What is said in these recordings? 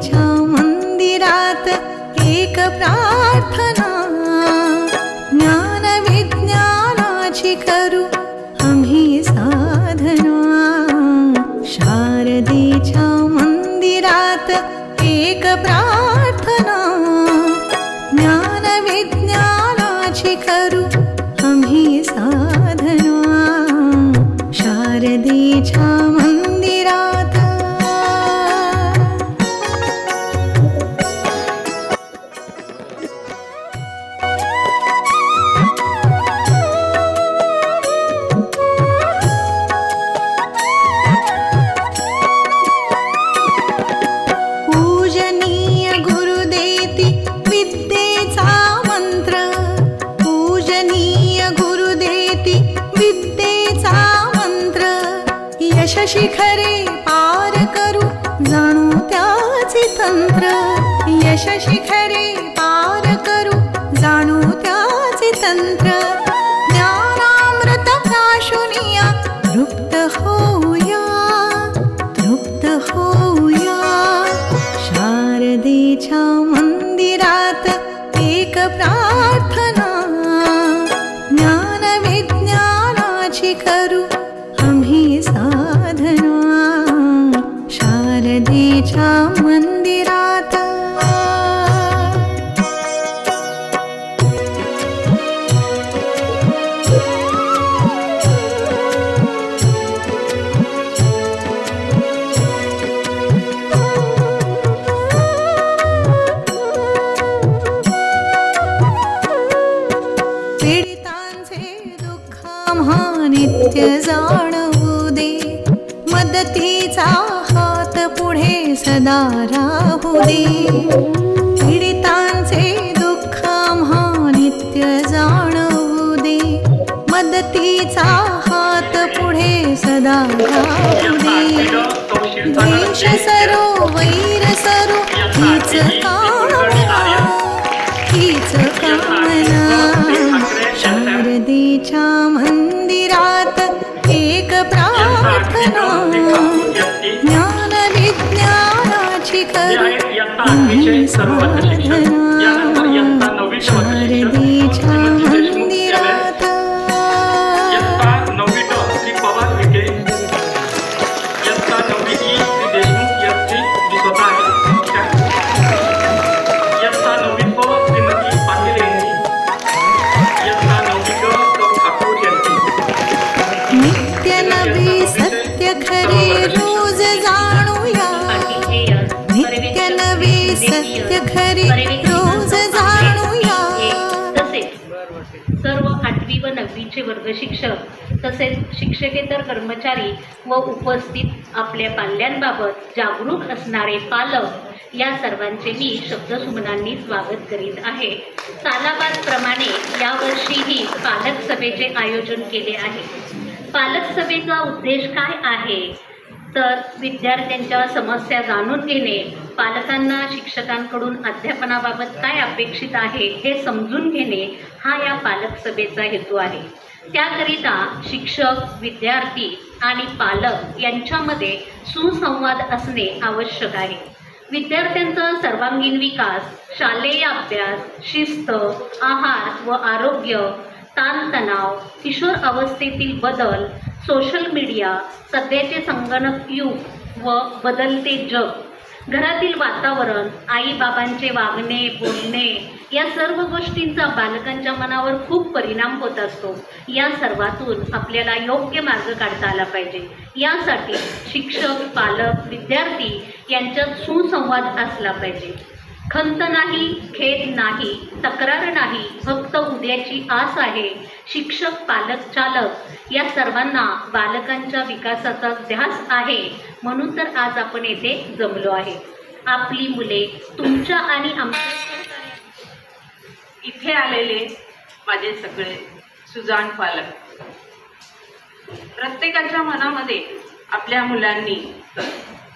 शारदेच्या मंदिरात एक प्रार्थना, ज्ञान विज्ञानाची करू आम्ही साधना. शारदेच्या मंदिरात एक प्रार्थना, ज्ञान विज्ञानाची करू आम्ही साधना. शारदेच्या मंदिरात पूजनीय गुरुदेती विद्येचा मंत्र, पूजनीय गुरुदेती विद्येचा मंत्र. यश शिखरे पार करू जाणू त्याचे तंत्र, यश शिखरे पार करू जाणू त्याचे तंत्र. ज्ञानामृत प्राशुनिया तृप्त होऊया, तृप्त होऊया. शारदेच्या मंदिरात एक प्रार्थना, ज्ञान विज्ञानाची करू आम्ही साधना. शारदेच्या मंदिरात पीडितांचे दुःख नित्य जाणवू दे, मदतीचा हात पुढे सदा राहू दे. पीडितांचे दुःख नित्य जाणवू दे, मदतीचा हात पुढे सदा राहू दे. द्वेष सरो वैर सरो हीच कामना, हीच कामना. शारदेच्या मंदिरात एक प्रार्थना, ज्ञान विज्ञानाची करू आम्ही साधना. शारदेच्या मंदिरात नित्य नवी सत्य खरे रोज जाणूया, नित्य नवी सत्य खरे रोज जाणूया. तसेच सर्व 8वी व 9वीचे वर्ग शिक्षक तसेच शिक्षकेतर कर्मचारी व उपस्थित आपल्या पाल्यांबाबत जागरूक असणारे पालक या सर्वांचे मी शब्दसुमनांनी स्वागत करीत आहे. सालाबादप्रमाणे यावर्षीही पालक सभेचे आयोजन केले आहे. पालक सभेचा उद्देश काय आहे तर विद्यार्थ्यांच्या समस्या जाणून घेणे, पालकांना शिक्षकांकडून अध्यापनाबाबत काय अपेक्षित आहे हे समजून घेणे हा या पालक सभेचा हेतू आहे. त्याकरिता शिक्षक, विद्यार्थी आणि पालक यांच्यामध्ये सुसंवाद असणे आवश्यक आहे. विद्यार्थ्यांचा सर्वांगीण विकास, शालेय अभ्यास, शिस्त, आहार व आरोग्य, ताणतणाव, किशोर अवस्थेतील बदल, सोशल मीडिया, सध्याचे संगणक युग व बदलते जग, घरातील वातावरण, आईबाबांचे वागणे, बोलणे या सर्व गोष्टींचा बालकांच्या मनावर खूप परिणाम होत असतो. या सर्वातून आपल्याला योग्य मार्ग काढता आला पाहिजे. यासाठी शिक्षक, पालक, विद्यार्थी यांच्यात सुसंवाद असला पाहिजे. खंत नाही, खेद नाही, तक्रार नाही, फक्त उद्याची आस आहे. शिक्षक, पालक, चालक या सर्वांना बालकांच्या विकासाचा ध्यास आहे. म्हणून तर आज आपण येथे जमलो आहे. आपली मुले तुमच्या आणि आमच्या इथे आलेले माझे सगळे सुजाण पालक, प्रत्येकाच्या मनामध्ये आपल्या मुलांनी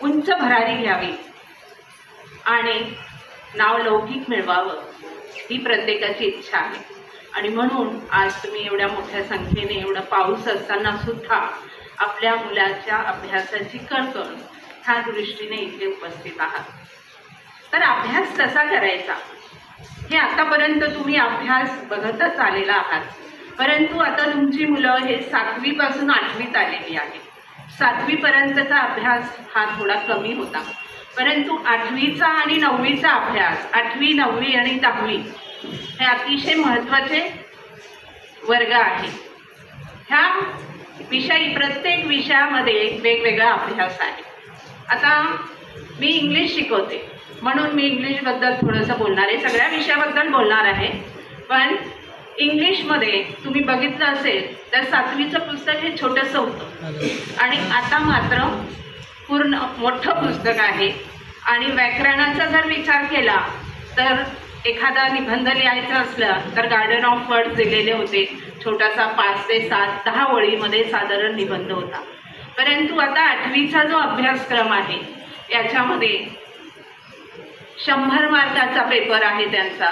उंच भरारी घ्यावी आणि नाव लौकिक मिळवावं ही प्रत्येकाची इच्छा आहे. आणि म्हणून आज तुम्ही एवढ्या मोठ्या संख्येने, एवढा पाऊस असताना सुद्धा आपल्या मुलाच्या अभ्यासाची कणकण ह्या दृष्टीने इथे उपस्थित आहात. तर अभ्यास कसा करायचा हे आतापर्यंत तुम्ही अभ्यास बघतच आलेला आहात. परंतु आता तुमची मुलं हे 7वी पासून 8वीत आलेली आहेत. 7वी पर्यंतचा अभ्यास हा थोडा कमी होता, परंतु 8वीचा आणि 9वीचा अभ्यास, 8वी 9वी आणि 10वी हे अतिशय महत्त्वाचे वर्ग आहे. ह्या विषयी प्रत्येक विषयामध्ये वेगवेगळा अभ्यास आहे. आता मी इंग्लिश शिकवते म्हणून मी इंग्लिशबद्दल थोडंसं बोलणार आहे. सगळ्या विषयाबद्दल बोलणार आहे, पण इंग्लिशमध्ये तुम्ही बघितलं असेल तर 7वीचं पुस्तक हे छोटंसं होतं आणि आता मात्र पूर्ण मोठं पुस्तक आहे. आणि व्याकरणाचा जर विचार केला तर एखादा निबंध लिहायचा असला तर गार्डन ऑफ वर्ड्स दिलेले होते, छोटासा 5 ते 7 10 ओळीमध्ये साधारण निबंध होता. परंतु आता 8वीचा जो अभ्यासक्रम आहे याच्यामध्ये 100 मार्काचा पेपर आहे त्यांचा,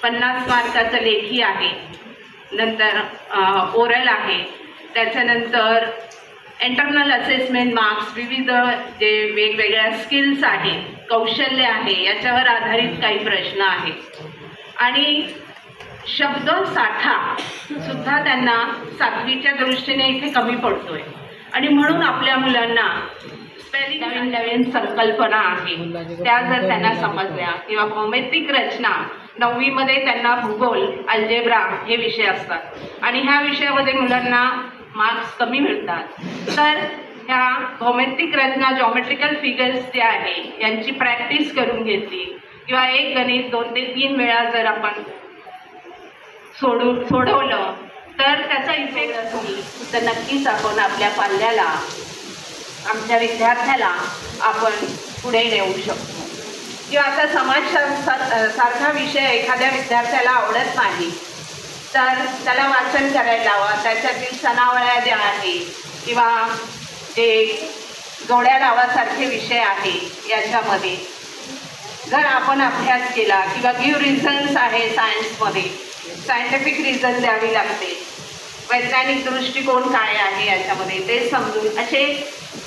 50 मार्काचं लेखी आहे, नंतर ओरल आहे, त्याच्यानंतर इंटरनल असेसमेंट मार्क्स, विविध जे वेगवेगळ्या स्किल्स आहेत, कौशल्य आहे, याच्यावर आधारित काही प्रश्न आहेत. आणि शब्द साठा सुद्धा त्यांना 7वीच्या दृष्टीने इथे कमी पडतोय. आणि म्हणून आपल्या मुलांना स्पेलिंग नवीन नवीन संकल्पना आहे त्या जर त्यांना समजल्या, किंवा भौमितिक रचना 9वीमध्ये त्यांना भूगोल, अल्जेब्रा हे विषय असतात आणि ह्या विषयामध्ये मुलांना मार्क्स कमी मिळतात, तर ह्या भौमितिक रचना, जॉमेट्रिकल फिगर्स जे आहे यांची प्रॅक्टिस करून घेतली, किंवा एक गणित 2 ते 3 वेळा जर आपण सोडवलं तर त्याचा इफेक्ट असेल, तर नक्कीच आपण आपल्या पाल्याला, आमच्या विद्यार्थ्याला आपण पुढे नेऊ शकतो. किंवा आता समाजशास्त्र सारखा विषय एखाद्या विद्यार्थ्याला आवडत नाही तर त्याला वाचन करायला लावा. त्याच्यातील सनावळ्या ज्या आहे किंवा जे जोड्या लावासारखे विषय आहे याच्यामध्ये जर आपण अभ्यास केला, किंवा गिव्ह रिझन्स आहे सायन्समध्ये, सायंटिफिक रिझन द्यावी लागते, वैज्ञानिक दृष्टिकोन काय आहे याच्यामध्ये ते समजून, असे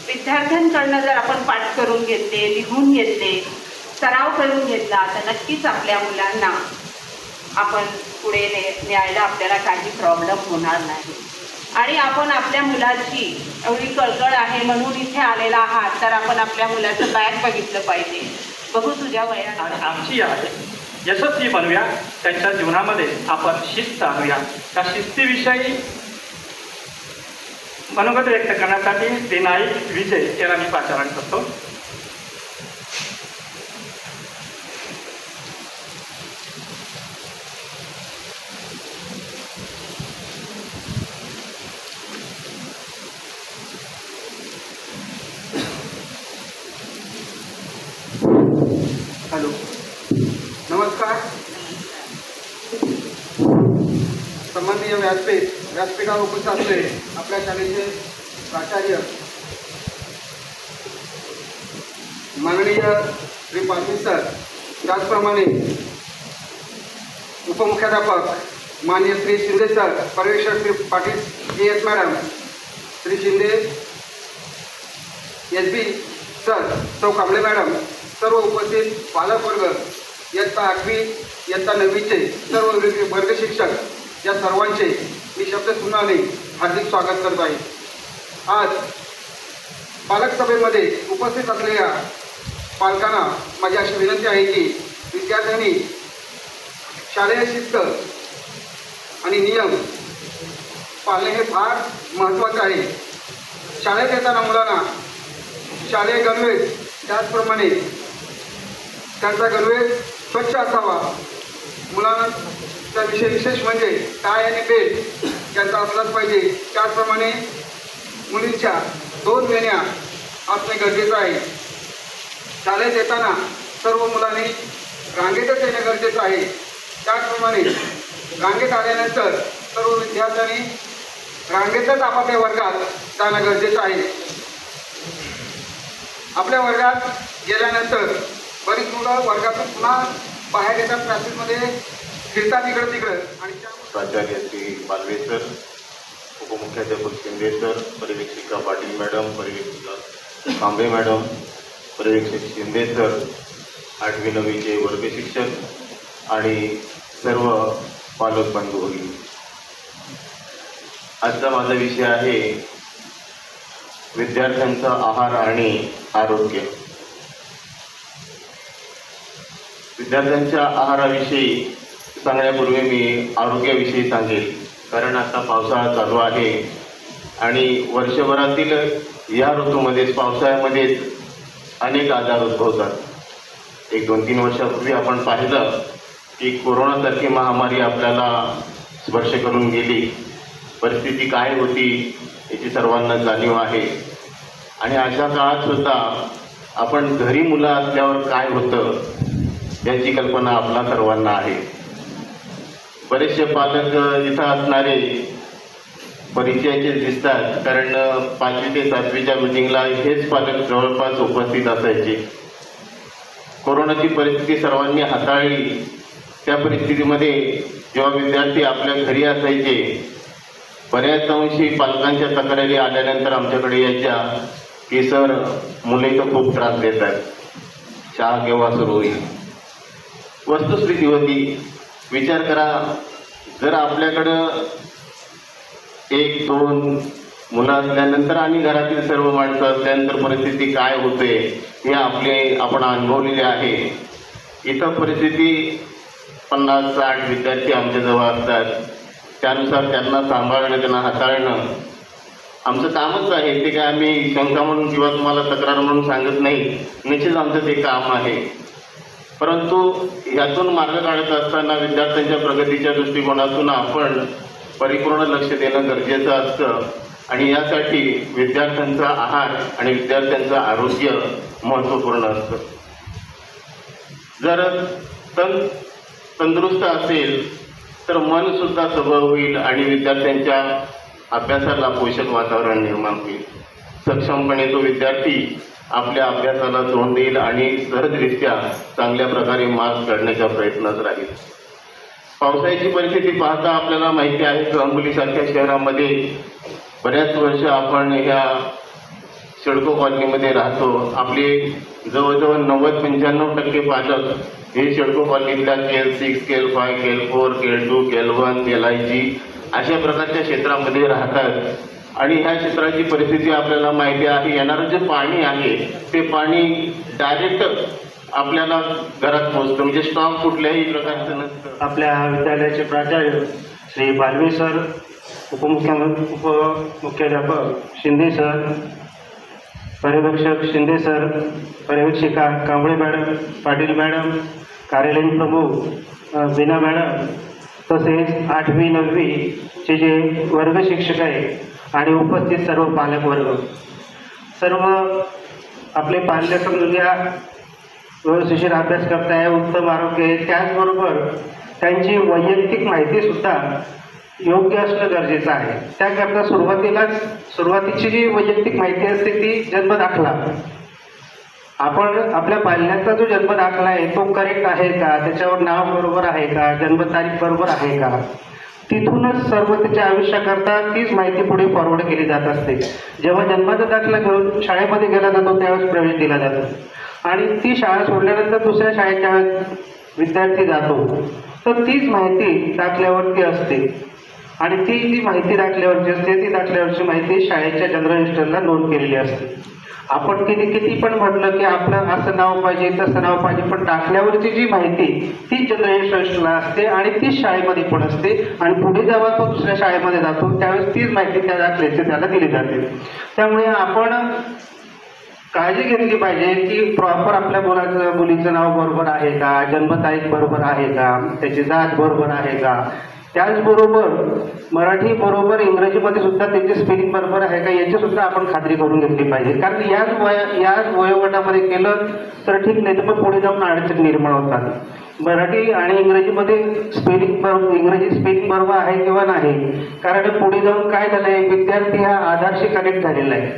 विद्यार्थ्यांकडनं जर आपण पाठ करून घेतले, लिहून घेतले, सराव करून घेतला तर नक्कीच आपल्या मुलांना आपण पुढे न्यायला आपल्याला काही प्रॉब्लेम होणार नाही. आणि आपण आपल्या मुलाची एवढी कळकळ आहे म्हणून इथे आलेला आहात तर आपण आपल्या मुलाचं बॅग बघितलं पाहिजे. बघू तुझ्या वयात आमची आहे यशस्वी बनवूया, त्यांच्या जीवनामध्ये आपण शिस्त आणूया. त्या शिस्तीविषयी मनोगत व्यक्त करण्यासाठी विनायक विजय याला मी पाचारण करतो. हॅलो, नमस्कार. सन्माननीय व्यासपीठावर उपस्थित असलेले आपल्या शाळेचे प्राचार्य माननीय श्री पाटील सर, त्याचप्रमाणे उपमुख्याध्यापक माननीय श्री शिंदे सर, पर्यवेक्षक Shri Patil GS madam, Shri Shinde SB sir, सौ कांबळे मॅडम, सर्व उपस्थित पालकवर्ग, इयत्ता 8वी इयत्ता 9वीचे सर्व वर्ग शिक्षक, या सर्वांचे मी शब्दसुमनाने हार्दिक स्वागत करत आहे. आज पालक सभेमध्ये उपस्थित असलेल्या पालकांना माझी अशी विनंती आहे की विद्यार्थ्यांनी शालेय शिस्त आणि नियम पाळणे हे फार महत्त्वाचं आहे. शाळेत येताना मुलांना शालेय गणवेश, त्याचप्रमाणे त्यांचा गणवेश स्वच्छ असावा. मुलांचा विशेष म्हणजे टाय आणि बेल्ट यांचा असलाच पाहिजे. त्याचप्रमाणे मुलींच्या 2 वेण्या असणे गरजेचं आहे. शाळेत येताना सर्व मुलांनी रांगेतच येणे गरजेचं आहे. त्याचप्रमाणे रांगेत आल्यानंतर सर्व विद्यार्थ्यांनी रांगेतच आपापल्या वर्गात जाणं गरजेचं आहे. आपल्या वर्गात गेल्यानंतर बरीच मुलं वर्गातून पुन्हा बाहेर येतात, क्लासेसमध्ये फिरतात इकडं तिकडं. आणि प्राचार्य श्री बालवे सर, उपमुख्याध्यापक शिंदे सर, पर्यवेक्षिका पाटील मॅडम, पर्यवेक्षिका कांबळे मॅडम, पर्यवेक्षक शिंदे सर, 8वी 9वीचे वर्ग शिक्षक आणि सर्व पालक बंधू होईल. आजचा माझा विषय आहे विद्यार्थ्यांचा आहार आणि आरोग्य. विद्यार्थ्यांच्या आहाराविषयी सांगण्यापूर्वी मी आरोग्याविषयी सांगेल, कारण आता पावसाळा चालू आहे आणि वर्षभरातील या ऋतूमध्येच पावसाळ्यामध्येच अनेक आजार उद्भवतात. 1-2-3 वर्षापूर्वी आपण पाहिलं की कोरोनासारखी महामारी आपल्याला स्पर्श करून गेली. परिस्थिती काय होती याची सर्वांना जाणीव आहे. आणि अशा काळात सुद्धा आपण घरी मुलं असल्यावर काय होतं याची कल्पना आपल्या सर्वांना आहे. बरेचसे पालक इथं असणारे परिचयाचे दिसतात, कारण 5वी ते 7वीच्या मीटिंगला हेच पालक जवळपास उपस्थित असायचे. कोरोनाची परिस्थिती सर्वांनी हाताळली. त्या परिस्थितीमध्ये जेव्हा विद्यार्थी आपल्या घरी असायचे, बऱ्याच अंशी पालकांच्या तक्रारी आल्यानंतर आमच्याकडे यायच्या की सर मुले तर खूप त्रास देतात, शाळा केव्हा सुरू होईल. वस्तुस्थिती होती. विचार करा, जर आपल्याकडं 1-2 मुलं असल्यानंतर आणि घरातील सर्व माणसं असल्यानंतर परिस्थिती काय होते हे आपण अनुभवलेले आहे. इथं परिस्थिती 50-60 विद्यार्थी आमच्याजवळ असतात. त्यानुसार त्यांना सांभाळणं, त्यांना हाताळणं आमचं कामच आहे. ते काय आम्ही शंका म्हणून किंवा तुम्हाला तक्रार म्हणून सांगत नाही, निश्चित आमचं ते काम आहे. परंतु यातून मार्ग काढत असताना विद्यार्थ्यांच्या प्रगतीच्या दृष्टिकोनातून आपण परिपूर्ण लक्ष देणं गरजेचं असतं. आणि यासाठी विद्यार्थ्यांचा आहार आणि विद्यार्थ्यांचं आरोग्य महत्त्वपूर्ण असतं. जर तंदुरुस्त असेल तर मन सुद्धा सबळ होईल आणि विद्यार्थ्यांच्या अभ्यासाला पोषक वातावरण निर्माण होईल. सक्षमपणे तो विद्यार्थी आपल्या अभ्यासाला तोंड देईल आणि सहजरित्या चांगल्या प्रकारे मार्क्स काढण्याच्या प्रयत्नात राहील. पावसाळ्याची परिस्थिती पाहता आपल्याला माहिती आहे की अंबोलीसारख्या शहरामध्ये बऱ्याच वर्ष आपण ह्या सिडको कॉलनीमध्ये राहतो. आपले जवळजवळ 90-95% पालक हे सिडको कॉलनीतल्या केल 6, केल 5, केल 4, केल 2, केल 1, केल अशा प्रकारच्या क्षेत्रामध्ये राहतात. आणि ह्या क्षेत्राची परिस्थिती आपल्याला माहिती आहे. येणारं जे पाणी आहे ते पाणी डायरेक्ट आपल्याला घरात पोहोचतं, म्हणजे स्टॉक कुठल्याही प्रकारचं नसतं. आपल्या विद्यालयाचे प्राचार्य श्री बालवे सर, उपमुख्याध्यापक शिंदे सर, पर्यवेक्षक शिंदे सर, पर्यवेक्षिका कांबळे मॅडम, पाटील मॅडम, कार्यालयीन प्रमुख बीना मॅडम, तसेच 8वी 9वीचे जे वर्ग शिक्षक आहे आणि उपस्थित सर्व पालक वर्ग, सर्व आपले पाल्य समजूया व्यवस्थिशीर अभ्यास करताय, उत्तम आरोग्य आहे. त्याचबरोबर त्यांची वैयक्तिक माहितीसुद्धा योग्य असणं गरजेचं आहे. त्याकरता सुरुवातीची जी वैयक्तिक माहिती असते ती जन्मदाखला. आपण आपल्या पाल्याचा जो जन्मदाखला आहे तो करेक्ट आहे का, त्याच्यावर नाव बरोबर आहे का, जन्मतारीख बरोबर आहे का, तिथूनच सर्व त्याच्या आयुष्याकरता तीच माहिती पुढे फॉरवर्ड केली जात असते. जेव्हा जन्माचा दाखला घेऊन शाळेमध्ये गेला जातो त्यावेळेस प्रवेश दिला जातो आणि ती शाळा सोडल्यानंतर दुसऱ्या शाळेत ज्यावेळेस विद्यार्थी जातो तर तीच माहिती दाखल्यावरती असते आणि ती माहिती दाखल्यावरची असते. ती दाखल्यावरची माहिती शाळेच्या जनरल रजिस्टरला नोंद केलेली असते. आपण किती पण म्हटलं की आपलं असं नाव पाहिजे तसं नाव पाहिजे, पण दाखल्यावरची जी माहिती तीच जनरल रजिस्टरला असते आणि तीच शाळेमध्ये पण असते आणि पुढे जेव्हा तो दुसऱ्या शाळेमध्ये जातो त्यावेळेस तीच माहिती त्या दाखल्याची त्याला दिली जाते. त्यामुळे आपण काळजी घेतली पाहिजे की प्रॉपर आपल्या मुलीचं नाव बरोबर आहे का, जन्मतारीख बरोबर आहे का, त्याची जात बरोबर आहे का, त्याचबरोबर मराठी बरोबर इंग्रजीमध्ये सुद्धा त्यांची स्पेलिंग बरोबर आहे का याची सुद्धा आपण खात्री करून घेतली पाहिजे. कारण याच वयोगटामध्ये केलं तर ठीक, नाही तर मग पुढे जाऊन अडचण निर्माण होतात. मराठी आणि इंग्रजीमध्ये इंग्रजी स्पेलिंग बरोबर आहे किंवा नाही, कारण पुढे जाऊन काय झालं आहे, विद्यार्थी हा आधारशी कनेक्ट झालेला आहे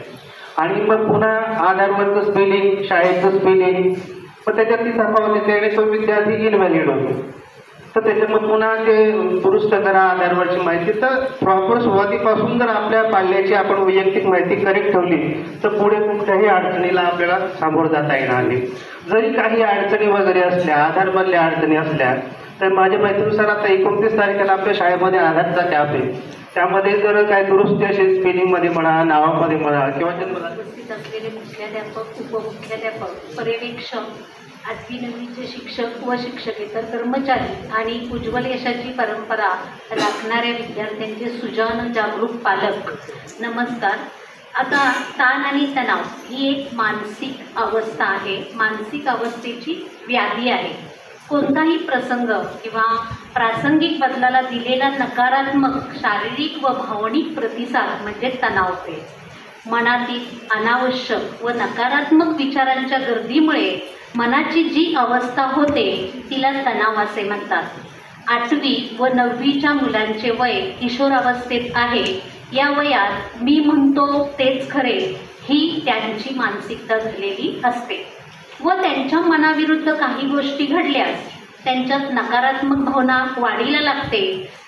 आणि मग पुन्हा आधारवरचं स्पेलिंग, शाळेचं स्पेलिंग, मग त्याच्यात ती तफावत येते आणि तो विद्यार्थी इनव्हॅलिड होतो. तर त्याच्यामध्ये पुन्हा ते दुरुस्त करा आधारवरची माहिती. तर प्रॉपर सुरुवातीपासून जर आपल्या पाल्याची आपण वैयक्तिक माहिती करेक्ट ठेवली तर पुढे कुठल्याही अडचणीला आपल्याला सामोरं जाता येणार नाही. जरी काही अडचणी वगैरे असल्या, आधारमधल्या अडचणी असल्या, तर माझ्या माहितीनुसार आता 29 तारखेला आपल्या शाळेमध्ये आधारचा कॅम्प आहे. त्यामध्ये जर काय दुरुस्ती असेल स्पेलिंगमध्ये म्हणा, नावामध्ये म्हणा किंवा उपस्थित असलेले मुख्याध्यापक, उपमुख्याध्यापक, पर्यवेक्षक, 8वी 9वीचे शिक्षक व शिक्षकेतर कर्मचारी आणि उज्ज्वल यशाची परंपरा राखणाऱ्या विद्यार्थ्यांचे सुजाण जागरूक पालक, नमस्कार. आता ताण आणि तणाव ही एक मानसिक अवस्था आहे, मानसिक अवस्थेची व्याधी आहे. कोणताही प्रसंग किंवा प्रासंगिक बदलाला दिलेला नकारात्मक शारीरिक व भावनिक प्रतिसाद म्हणजे तणाव होते. मनातील अनावश्यक व नकारात्मक विचारांच्या गर्दीमुळे मनाची जी अवस्था होते तिला तणाव असे म्हणतात. 8वी व 9वीच्या मुलांचे वय किशोरावस्थेत आहे. या वयात मी म्हणतो तेच खरे ही त्यांची मानसिकता झालेली असते व त्यांच्या मनाविरुद्ध काही गोष्टी घडल्यास त्यांच्यात नकारात्मक भावना वाढीला लागते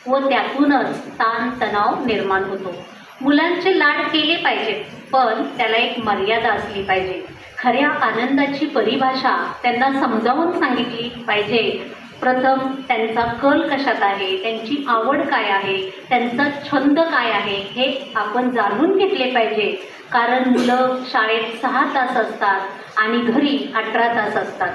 व त्यातूनच ताण तणाव निर्माण होतो. मुलांचे लाड केले पाहिजेत, पण त्याला एक मर्यादा असली पाहिजे. खऱ्या आनंदाची परिभाषा त्यांना समजावून सांगितली पाहिजे. प्रथम त्यांचा कल कशात आहे, त्यांची आवड काय आहे, त्यांचा छंद काय आहे हे आपण जाणून घेतले पाहिजे. कारण मुलं शाळेत 6 तास असतात आणि घरी 18 तास असतात.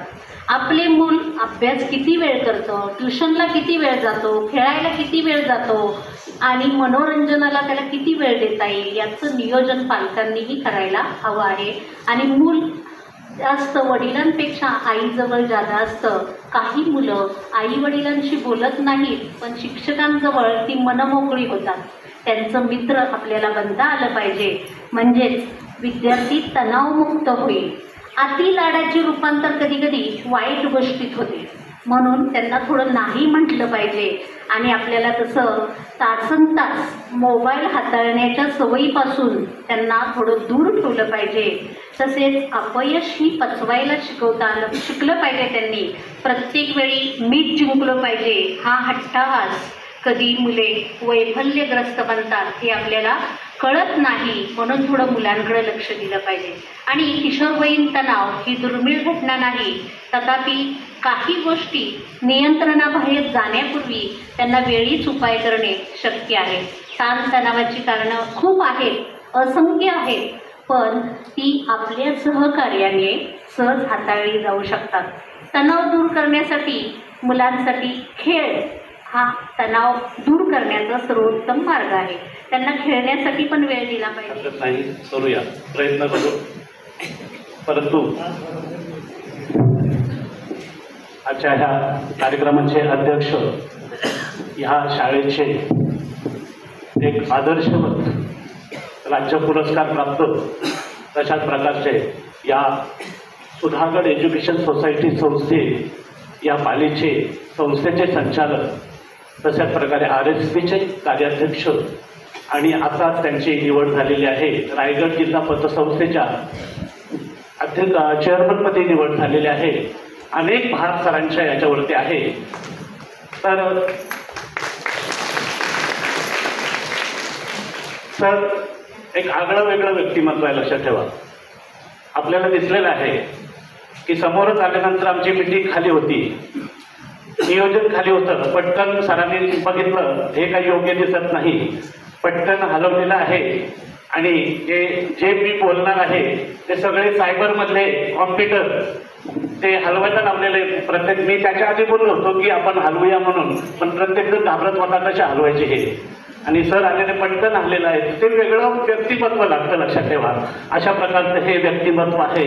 आपले मूल अभ्यास किती वेळ करतं, ट्युशनला किती वेळ जातो, खेळायला किती वेळ जातो आणि मनोरंजनाला त्याला किती वेळ देता येईल याचं नियोजन पालकांनीही करायला हवं आहे. आणि मूल जास्त वडिलांपेक्षा आईजवळ जादा असतं. काही मुलं आईवडिलांशी बोलत नाहीत, पण शिक्षकांजवळ ती मनमोकळी होतात. त्यांचं मित्र आपल्याला बनता आलं पाहिजे, म्हणजेच विद्यार्थी तणावमुक्त होईल. अति लाडाचे रूपांतर कधीकधी वाईट गोष्टीत होते, म्हणून त्यांना थोडं नाही म्हटलं पाहिजे. आणि आपल्याला तसं तासनतास मोबाईल हाताळण्याच्या सवयीपासून त्यांना थोडं दूर ठेवलं पाहिजे. तसेच अपयश ही पचवायला शिकलं पाहिजे त्यांनी. प्रत्येक वेळी मीच जिंकलं पाहिजे हा हट्टहास कधी मुले वैफल्यग्रस्त बनतात हे आपल्याला कळत नाही, म्हणून थोडं मुलांकडे लक्ष दिलं पाहिजे. आणि किशोरवयीन तणाव ही दुर्मिळ घटना नाही, तथापि काही गोष्टी नियंत्रणाबाहेर जाण्यापूर्वी त्यांना वेळीच उपाय करणे शक्य आहे. ताणतणावाची कारणं खूप आहेत, असंख्य आहेत, पण ती आपल्या सहकार्याने सहज हाताळली जाऊ शकतात. तणाव दूर करण्यासाठी मुलांसाठी खेळ हा तणाव दूर करण्याचा सर्वोत्तम मार्ग आहे. त्यांना खेळण्यासाठी पण वेळ दिला पाहिजे. नाही करूया, प्रयत्न करू. परंतु आजच्या ह्या कार्यक्रमाचे अध्यक्ष, ह्या शाळेचे एक आदर्शवत राज्य पुरस्कार प्राप्त तशाच प्रकारचे या सुधागड एज्युकेशन सोसायटी संस्थे या पालीचे संस्थेचे संचालक, तशाच प्रकारे RSPचे कार्याध्यक्ष आणि आता त्यांची निवड झालेली आहे. रायगड जिल्हा पतसंस्थेच्या चेअरमनपदी निवड झालेली आहे. अनेक भार सरांच्या याच्यावरती आहे. तर एक आगळं वेगळं व्यक्तिमत्व आहे, लक्षात ठेवा. आपल्याला दिसलेलं आहे की समोरच आल्यानंतर आमची मीटिंग खाली होती, नियोजन खाली होतं. पटकन सरांनी बघितलं हे काही योग्य दिसत नाही, पटकन हलवलेलं आहे. आणि जे मी बोलणार आहे ते सगळे सायबरमधले कॉम्प्युटर ते हलवायला लावलेले. प्रत्येक मी त्याच्या आधी बोललो होतो की आपण हलवूया म्हणून, पण प्रत्येकजण घाबरत होता कसे हलवायचे हे. आणि सर आलेले पटकन हललेलं आहे. ते वेगळं व्यक्तिमत्व लागतं, लक्षात ठेवा. अशा प्रकारचं हे व्यक्तिमत्व आहे.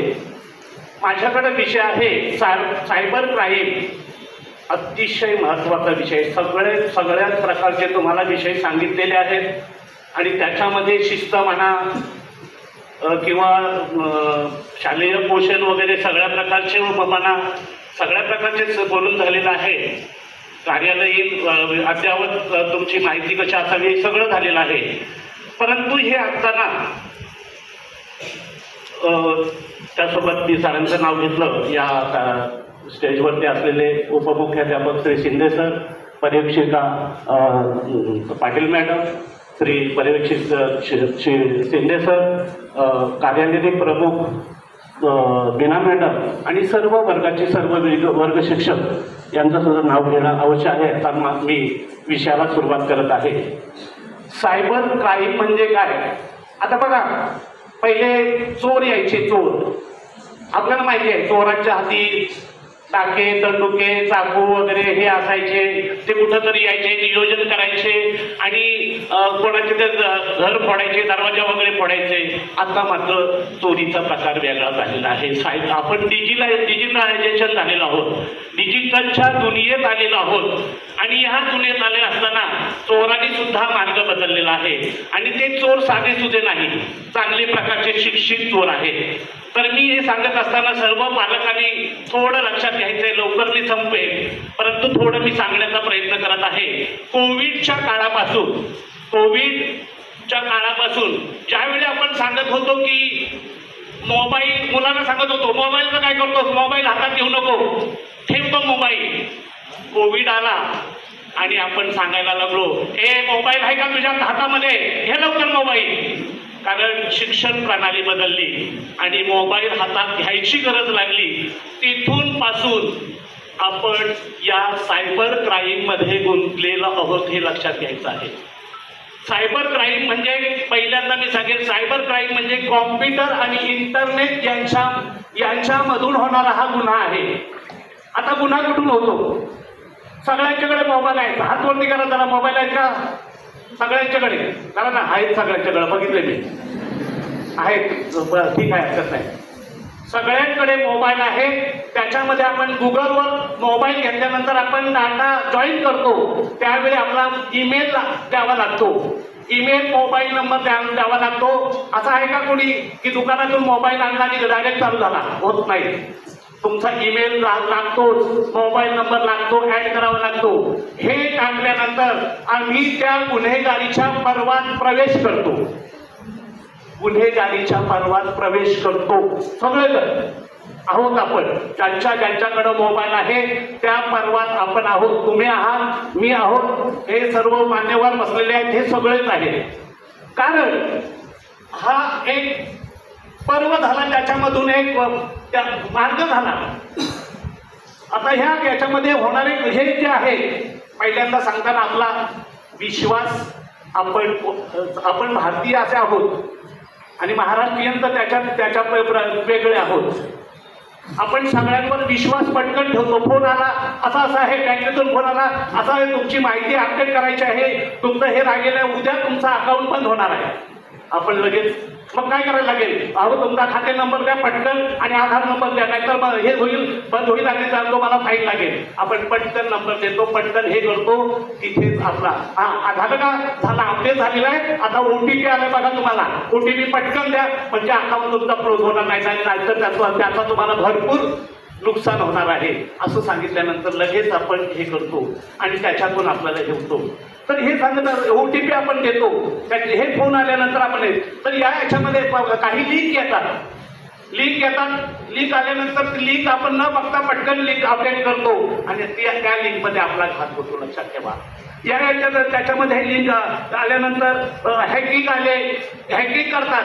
माझ्याकडे विषय आहे सायबर क्राईम, अतिशय महत्त्वाचा विषय. सगळ्याच प्रकारचे तुम्हाला विषय सांगितलेले आहेत. आणि त्याच्यामध्ये शिस्त म्हणा किंवा शालेय पोषण वगैरे सगळ्या प्रकारचे म्हणा, सगळ्या प्रकारचे बोलून झालेलं आहे. कार्यालयीन अद्ययावत तुमची माहिती कशी असावी सगळं झालेलं आहे. परंतु हे असताना त्यासोबत मी सरांचं नाव घेतलं, या स्टेजवरती असलेले उपमुख्याध्यापक श्री शिंदे सर, पर्यवेक्षिका पाटील मॅडम, श्री पर्यवेक्षित श्री शिंदे सर, कार्यालयीन प्रमुख बीना मॅडम आणि सर्व वर्गाचे सर्व वर्ग शिक्षक यांचं सुद्धा नाव घेणं आवश्यक आहे. आता मी विषयाला सुरुवात करत आहे. सायबर क्राईम म्हणजे काय? आता बघा, पहिले चोर यायचे. चोर आपल्याला माहिती आहे, चोरांच्या हाती टाके, दंडुके, चाकू वगैरे हे असायचे. ते कुठं तरी यायचे, नियोजन करायचे आणि कोणाचे ते घर फोडायचे, दरवाजा वगैरे फोडायचे. आता मात्र चोरीचा प्रकार वेगळा झालेला आहे. आपण डिजिटलायझेशन झालेलो आहोत, डिजिटलच्या दुनियेत आलेलो आहोत आणि ह्या दुनियेत आले असताना चोरांनी सुद्धा मार्ग बदललेला आहे. आणि ते चोर साधे सुधे नाही, चांगले प्रकारचे शिक्षित चोर आहेत. तर मी हे सांगत असताना सर्व पालकांनी थोडं लक्षात घ्यायचंय. लवकर मी संपेल, परंतु थोडं मी सांगण्याचा प्रयत्न करत आहे. कोविडच्या काळापासून ज्यावेळी आपण सांगत होतो की मोबाईल, मुलांना सांगत होतो मोबाईलचं काय करतो, मोबाईल हातात घेऊ नको, ठेवतो मोबाईल. कोविड आला आणि आपण सांगायला लागलो, मोबाईल आहे का तुझ्या हातामध्ये, हे लवकर मोबाईल. कारण शिक्षण प्रणाली बदलली आणि मोबाईल हातात घ्यायची गरज लागली. तिथून पासून आपण या सायबर क्राईममध्ये गुंतलेलो आहोत, हे लक्षात घ्यायचं आहे. सायबर क्राईम म्हणजे पहिल्यांदा मी सांगेन, सायबर क्राईम म्हणजे कॉम्प्युटर आणि इंटरनेट यांच्यामधून होणारा हा गुन्हा आहे. आता गुन्हा कुठून होतो? सगळ्यांच्याकडे मोबाईल आहेत. हातवरती करा जरा, मोबाईल आहेत का सगळ्यांच्याकडे? कारण आहेत सगळ्यांच्याकडे, बघितले मी आहेत. ठीक आहे, हरकत नाही. सगळ्यांकडे मोबाईल आहे. त्याच्यामध्ये आपण गुगलवर मोबाईल घेतल्यानंतर आपण डाटा जॉईन करतो, त्यावेळी आपला ईमेल द्यावा लागतो. ईमेल, मोबाईल नंबर द्यावा लागतो. असं आहे का कोणी की दुकानातून मोबाईल आणला आणि डायरेक्ट चालू झाला? होत नाही. तुमचा ईमेल लागतोच, मोबाईल नंबर लागतो, ऍड करावा लागतो. हे टाकल्यानंतर आम्ही त्या गुन्हेगारीच्या पर्वात प्रवेश करतो. सगळे आहोत आपण. ज्यांच्याकडे मोबाईल आहे त्या पर्वात आपण आहोत. तुम्ही आहात, मी आहोत, हे सर्व मान्यवर बसलेले आहेत, हे सगळेच आहेत. कारण हा एक पर्व झाला, त्याच्यामधून एक मार्ग झाला. आता याच्यामध्ये होणारे हे जे आहे, पहिल्यांदा सांगताना आपला विश्वास, आपण भारतीय असे आहोत आणि महाराष्ट्रीयन तर त्याच्या वेगळे आहोत. आपण सगळ्यांवर विश्वास पटकन ठेवतो. फोन आला, असं आहे, बँकेतून फोन आला, असं आहे, तुमची माहिती अपडेट करायची आहे, तुमचं हे राहिलेलं आहे, उद्या तुमचा अकाउंट बंद होणार आहे. आपण लगेच मग काय करायला लागेल? तुमचा खाते नंबर द्या पटकन आणि आधार नंबर द्या, नाहीतर मग हे बंद होईल आणि तो मला फाईन लागेल. आपण पटकन नंबर देतो, पटकन हे करतो. तिथेच आपला झालं का? झाला, अपडेट झालेला आहे. आता OTP आलाय बघा तुम्हाला, OTP पटकन द्या, म्हणजे अकाउंट तुमचा क्लोज होणार नाही, नाहीतर त्याचा तुम्हाला भरपूर नुकसान होणार आहे. असं सांगितल्यानंतर लगेच आपण हे करतो आणि त्याच्यातून आपल्याला हे होतो. तर हे सांगतात OTP आपण देतो, हे फोन आल्यानंतर आपण तर याच्यामध्ये काही लिंक येतात. लिंक आल्यानंतर लिंक आपण न बघता पटकन लिंक अपडेट करतो आणि त्या लिंकमध्ये आपला घात होतो. लक्षात ठेवा. त्याच्यामध्ये लिंक आल्यानंतर हॅकिंग करतात.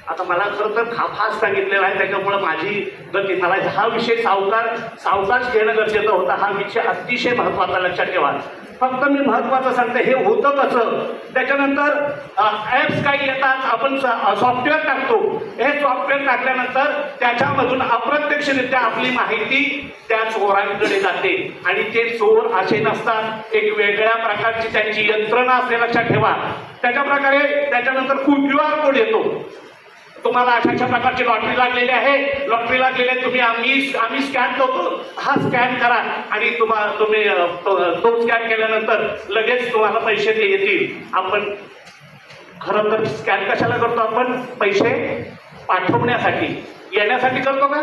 आता मला खरं तर फास्ट सांगितलेला आहे, त्याच्यामुळे माझी गती, मला हा विषय सावकाश घेणं गरजेचं होता. हा विषय अतिशय महत्त्वाचा, लक्षात ठेवा. फक्त मी महत्त्वाचं सांगते, हे होतं कसं. त्याच्यानंतर ॲप्स काही येतात, आपण सॉफ्टवेअर टाकतो. हे सॉफ्टवेअर टाकल्यानंतर त्याच्यामधून अप्रत्यक्षरित्या आपली माहिती त्या चोरांकडे जाते आणि ते चोर असे नसतात, एक वेगळ्या प्रकारची त्यांची यंत्रणा असते, लक्षात ठेवा. त्याच्यानंतर QR कोड येतो. तुम्हाला अशा प्रकारची लॉटरी लागलेली आहे, तुम्ही आम्ही स्कॅन करतो, हा स्कॅन करा आणि तुम्ही तो स्कॅन केल्यानंतर लगेच तुम्हाला पैसे येतील. आपण खरं तर स्कॅन कशाला करतो? आपण पैसे पाठवण्यासाठी, येण्यासाठी करतो का?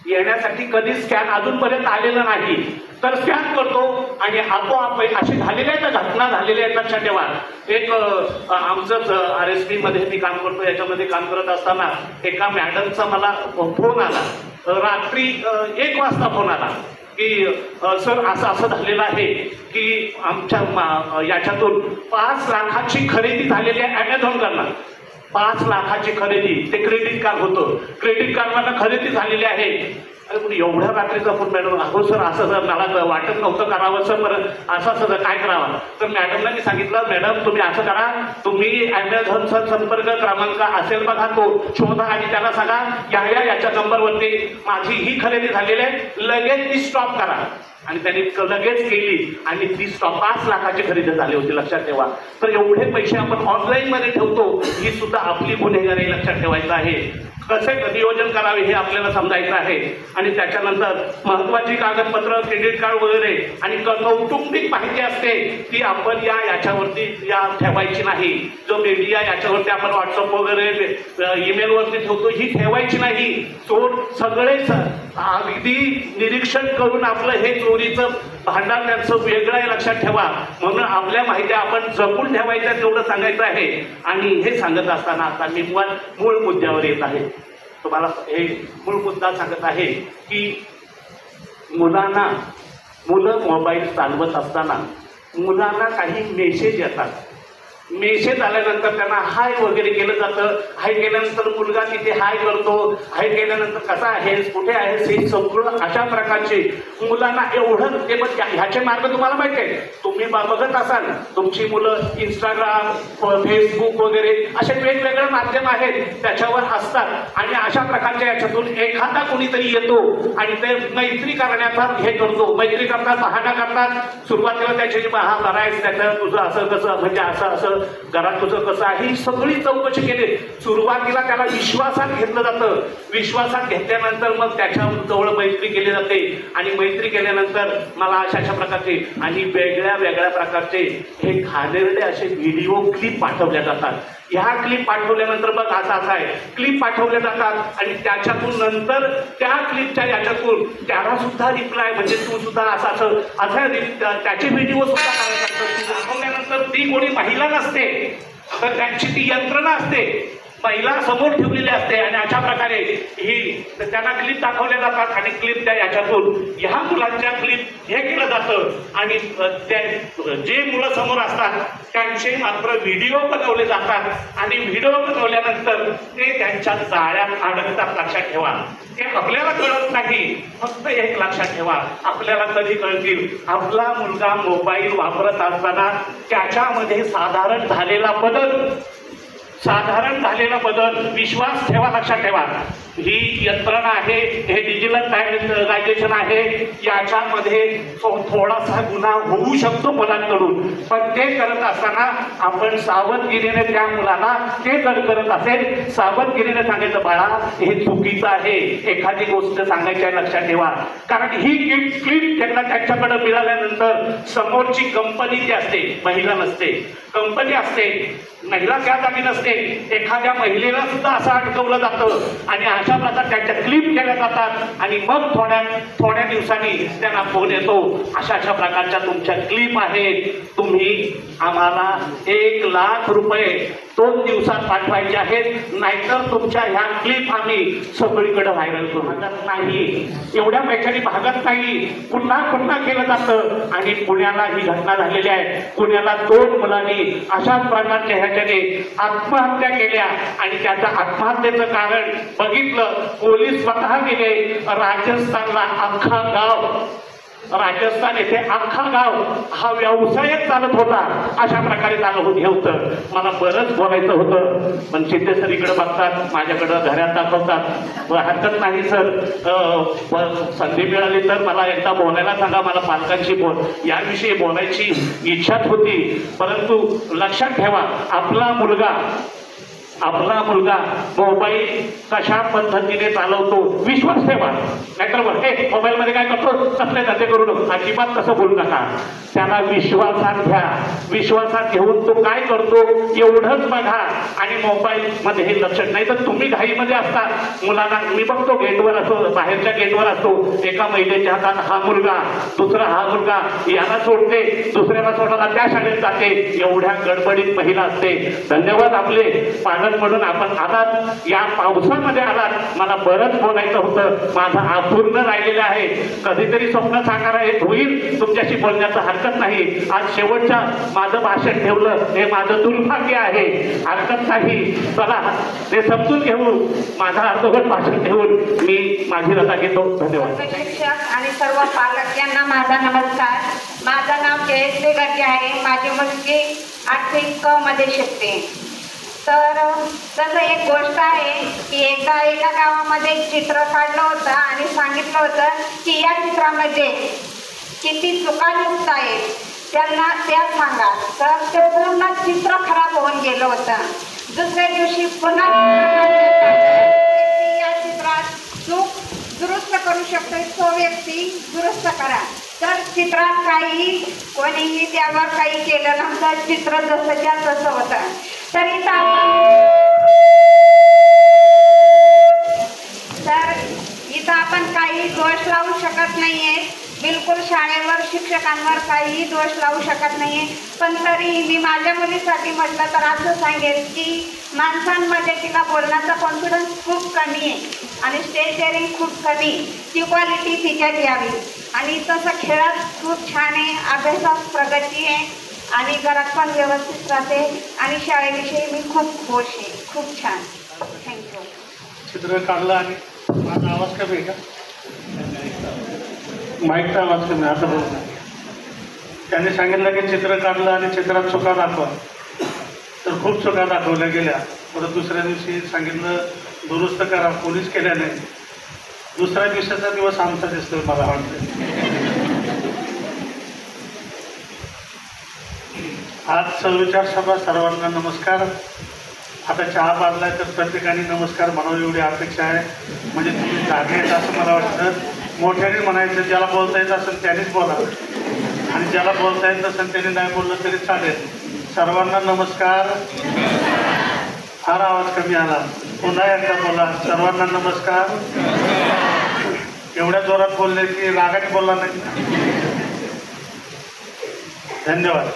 येण्यासाठी कधी स्कॅन अजूनपर्यंत आलेलं नाही, तर स्कॅन करतो आणि आपोआप अशी झालेल्या आहेत, घटना झालेल्या आहेत, लक्षात ठेवा. एक आमचंच RSP मध्ये मी काम करतो, याच्यामध्ये काम करत असताना एका मॅडमचा मला फोन आला. रात्री 1 वाजता फोन आला की सर असं झालेलं आहे की आमच्या याच्यातून 5 लाखाची खरेदी झालेली आहे ॲमेझॉनकडनं. 5 लाखाची खरेदी, ते क्रेडिट कार्ड होतं, क्रेडिट कार्डमधनं खरेदी झालेली आहे. अरे पण एवढ्या रात्रीचा फोन मॅडम, अहो सर असं सर मला वाटत नव्हतं करावं सर, बरं असं असं काय करावं. तर मॅडमला मी सांगितलं, मॅडम तुम्ही असं करा, तुम्ही ॲमेझॉनचा संपर्क क्रमांक असेल बघा तो शोधा आणि त्याला सांगा याच्या नंबरवरती माझी ही खरेदी झालेली आहे, लगेच ती स्टॉप करा. आणि त्यांनी लगेच केली आणि ती 5 लाखाची खरेदी झाली होती, लक्षात ठेवा. तर एवढे पैसे आपण ऑनलाईनमध्ये ठेवतो, ही सुद्धा आपली गुन्हेगारी लक्षात ठेवायचं आहे. कसे नियोजन करावे हे आपल्याला समजायचं आहे. आणि त्याच्यानंतर महत्त्वाची कागदपत्र, क्रेडिट कार्ड वगैरे आणि कौटुंबिक माहिती असते ती आपण याच्यावरती ठेवायची नाही. जो मीडिया याच्यावरती आपण व्हॉट्सअप वगैरे ईमेलवरती ठेवतो ही ठेवायची नाही. चोर सगळेच अगदी निरीक्षण करून आपलं हे चोरीचं भांडार त्यांचं वेगळं आहे, लक्षात ठेवा. म्हणून आपल्या माहिती आपण जपून ठेवायच्या तेवढं सांगायचं आहे. आणि हे सांगत असताना आता मी मूळ मुद्द्यावर येत आहे. तुम्हाला हे मूळ मुद्दा सांगत आहे की मुलं मोबाईल चालवत असताना मुलांना काही मेसेज येतात. मेसेज आल्यानंतर त्यांना हाय वगैरे केलं जातं. हाय केल्यानंतर मुलगा तिथे हाय करतो. हाय केल्यानंतर कसा आहेस, कुठे आहेस, हे सगळं अशा प्रकारचे मुलांना एवढं ते. पण ह्याचे मार्ग तुम्हाला माहिती आहे, तुम्ही बघत असाल तुमची मुलं इंस्टाग्राम, फेसबुक वगैरे असे वेगवेगळे माध्यम आहेत त्याच्यावर असतात. आणि अशा प्रकारच्या याच्यातून एखादा कोणीतरी येतो आणि ते मैत्री करण्याचा हे करतो, मैत्री करतात, बहाणा करतात. सुरुवातीला त्याची हा करायचं त्याचं तुझं असं कसं, म्हणजे असं असं घरात तुझं कसं आहे, ही सगळी चौकशी केली. सुरुवातीला त्याला विश्वासात घेतलं जातं. विश्वासात घेतल्यानंतर मग त्याच्या जवळ मैत्री केली जाते. आणि मैत्री केल्यानंतर मला अशा प्रकारचे आणि वेगळ्या प्रकारचे हे घाणेरडे असे व्हिडिओ क्लिप पाठवल्या जातात. ह्या क्लिप पाठवल्यानंतर बघ असं आहे, क्लिप पाठवल्या जातात आणि त्याच्यातून नंतर त्या क्लिपच्या याच्यातून त्याला सुद्धा रिप्लाय, म्हणजे तू सुद्धा असं त्याचे व्हिडिओ सुद्धा दाखवल्यानंतर ती कोणी महिला नसते, तर त्यांची ती यंत्रणा असते, महिला समोर ठेवलेली असते. आणि अशा प्रकारे ही त्यांना क्लिप दाखवल्या जातात आणि क्लिप त्या याच्यातून ह्या मुलांच्या क्लिप हे केलं जातं. आणि जे मुलं समोर असतात त्यांचे मात्र व्हिडिओ बनवले जातात. आणि व्हिडिओ बनवल्यानंतर ते त्यांच्या जाळ्यात अडकतात. लक्षात ठेवा, हे आपल्याला कळत नाही. फक्त एक लक्षात ठेवा, आपल्याला कधी कळतील, आपला मुलगा मोबाईल वापरत असताना त्याच्यामध्ये साधारण झालेला बदल विश्वास ठेवा. लक्षात ठेवा, ही यंत्रणा आहे, हे डिजिटलायझेशन आहे, याच्यामध्ये थोडासा गुन्हा होऊ शकतो मुलांकडून. पण ते करत असताना आपण सावधगिरीने त्या मुलाला, ते जर करत असेल सावधगिरीने सांगायचं, बाळा हे चुकीचं आहे, एखादी गोष्ट सांगायची आहे, लक्षात ठेवा. कारण ही क्लिप त्यांना त्याच्याकडे मिळाल्यानंतर समोरची कंपनी जी असते, महिला नसते, कंपनी असते, महिला त्या जागी नसते, एखाद्या महिलेला सुद्धा असं अटकवलं जातं. आणि अशा प्रकारे त्यांच्या क्लिप केल्या जातात. आणि मग थोड्या दिवसांनी त्यांना फोन येतो, अशा प्रकारच्या तुमच्या क्लिप आहेत, तुम्ही आम्हाला 1 लाख रुपये 2 दिवसात पाठवायचे आहेत, नाहीतर तुमच्या ह्या क्लिप आम्ही सगळीकडे व्हायरल करू. नाही, एवढ्या पैशाने भागत नाही, पुन्हा केलं जातं. आणि पुण्याला ही घटना झालेली आहे. पुण्याला 2 मुलांनी अशाच प्रकारच्या ह्याच्याने आत्महत्या केल्या. आणि त्याचं आत्महत्येचं कारण बघितलं, पोलीस स्वतः गेले. राजस्थान येथे अख्खा गाव हा व्यवसायच चालत होता. अशा प्रकारे चालू होतं. मला बरंच बोलायचं होतं, पण शिंदे सर इकडे बघतात, माझ्याकडं घरात दाखवतात. हरकत नाही सर, संधी मिळाली तर मला एकदा बोलायला सांगा. मला पालकांशी याविषयी बोलायची इच्छाच होती. परंतु लक्षात ठेवा, आपला मुलगा मोबाईल कशा पद्धतीने चालवतो विश्वास ठेवा. नाहीतर हे मोबाईलमध्ये काय करतो, सत्य जाते करू नको, अजिबात तसं बोलू नका. त्याला विश्वासात घ्या. विश्वासात घेऊन तो काय करतो एवढंच बघा. आणि मोबाईलमध्ये हे लक्ष नाही तर तुम्ही घाईमध्ये असता. मुलांना मी बघतो गेटवर असतो, बाहेरच्या गेटवर असतो, एका महिलेच्या हातात हा मुलगा, दुसरा हा मुलगा, याला सोडते, दुसऱ्याला सोडायला त्या शाळेत जाते. एवढ्या गडबडीत महिला असते. धन्यवाद आपले पालक म्हणत म्हणून आपण आलात, या पावसामध्ये आलात. मला बरंच बोलायचं होतं, माझं अपूर्ण राहिलेलं आहे. कधीतरी स्वप्न साकार होईल, तुमच्याशी बोलण्याचं हरकत नाही. आज शेवटच्या माझं भाषण ठेवलं हे माझं दुर्भाग्य आहे, हरकत नाही. चला ते समजून घेऊ. माझा अर्धवट भाषण ठेवून मी माझी रजा घेतो. धन्यवाद. शिक्षक आणि सर्व पालक यांना माझा नमस्कार. माझं नाव जयश्री गड्डे आहे. माझी मुलगी 8वी क मध्ये शिकते. तर तसं एक गोष्ट आहे की एकदा एका गावामध्ये चित्र काढलं होतं आणि सांगितलं होतं की या चित्रामध्ये किती चुकायुक्त आहेत त्यांना त्या सांगा. तर ते पूर्ण चित्र खराब होऊन गेलं होतं. दुसऱ्या दिवशी पुन्हा या चित्रात चूक दुरुस्त करू शकतो, तो व्यक्ती दुरुस्त करा. तर चित्रात काही कोणीही त्यावर काही केलं नव्हतं, चित्र जसंच्या तसं होतं. तरी तर इथं आपण काही दोष लावू शकत नाहीये, बिलकुल शाळेवर शिक्षकांवर काहीही दोष लावू शकत नाहीये. पण तरी मी माझ्या मुलीसाठी म्हटलं तर असं सांगेल की माणसांमध्ये तिला बोलण्याचा कॉन्फिडन्स खूप कमी आहे आणि स्टेज डेअरिंग खूप कमी. ती क्वालिटी तिच्यात यावी. आणि तसं खेळात खूप छान आहे, अभ्यासात प्रगती आहे आणि घरात पण व्यवस्थित राहते. आणि शाळेविषयी मी खूप खुश आहे. खूप छान. थँक्यू. चित्र काढलं आणि माझा आवाज कमी आहे का? माईकचा आवाज कमी. आता बोल. त्यांनी सांगितलं की चित्र काढलं आणि चित्रात चुका दाखवा. तर खूप चुका दाखवल्या गेल्या. परत दुसऱ्या दिवशी सांगितलं दुरुस्त करा, पोलीस केल्या नाही. दुसऱ्या दिवसाचा दिवस आमचा दिसतोय मला वाटतं. आज सहविचार सभा, सर्वांना नमस्कार. आता चहा पाजलाय तर प्रत्येकाने नमस्कार म्हणावं एवढी अपेक्षा आहे. म्हणजे तुम्ही जागे आहेत असं मला वाटतं. मोठ्याने म्हणायचं, ज्याला बोलता येत असेल त्यानेच बोला आणि ज्याला बोलता येत नसेल त्याने नाही बोललं तरी चालेल. सर्वांना नमस्कार. फार आवाज कमी आला, पुन्हा एकदा बोला. सर्वांना नमस्कार. एवढ्या जोरात बोलले की रागाने बोलला नाही. धन्यवाद.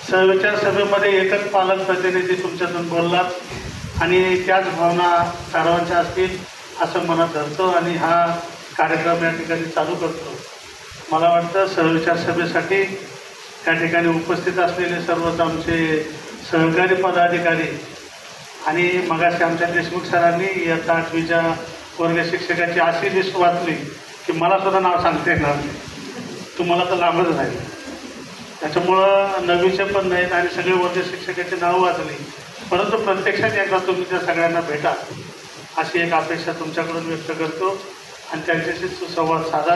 सहविचार सभेमध्ये एकच पालक प्रतिनिधी तुमच्यातून बोललात आणि त्याच भावना सर्वांच्या असतील असं मनात धरतो आणि हा कार्यक्रम या ठिकाणी चालू करतो. मला वाटतं सहविचार सभेसाठी त्या ठिकाणी उपस्थित असलेले सर्वच आमचे सहकारी पदाधिकारी आणि मगाशी आमच्या देशमुख सरांनी इयत्ता 8वीच्या वर्ग शिक्षकाची अशी लिस्ट वाचली की मला सुद्धा नाव सांगता येणार नाही. तुम्हाला तर लांबच राहील. त्याच्यामुळं 9वीचे पण नाहीत आणि सगळे वर्ग शिक्षकाची नावं वाचली. परंतु प्रत्यक्षात एकदा तुम्ही त्या सगळ्यांना भेटा अशी एक अपेक्षा तुमच्याकडून व्यक्त करतो आणि त्यांच्याशी सुसंवाद साधा.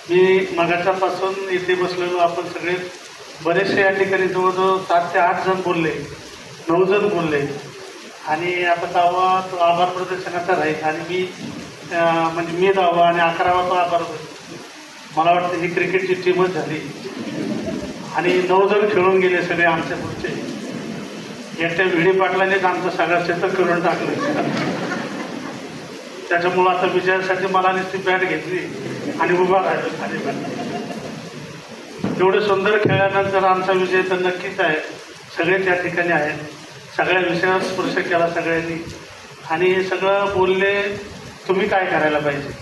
मी मगाच्यापासून इथे बसलेलो आपण सगळे बरेचसे या ठिकाणी जवळजवळ 7 ते 8 जण बोलले, 9 जण बोलले आणि आता 10वा तो आभार प्रदर्शनाचा राहील आणि मी 10वा आणि 11वा तो आभार. मला वाटतं ही क्रिकेटची टीमच झाली आणि 9 जण खेळून गेले सगळे आमच्या पुढचे. एकट्या भिडी पाटलानेच आमचं सगळं शेतक करून टाकलं. त्याच्यामुळं आता विजयासाठी मला नुसती बॅट घेतली आणि उभा राहिलो खाली. एवढं सुंदर खेळल्यानंतर आमचा विजय तर नक्कीच आहे. सगळे त्या ठिकाणी आहेत. सगळ्या विषयावर स्पर्श केला सगळ्यांनी आणि सगळं बोलले तुम्ही काय करायला पाहिजे.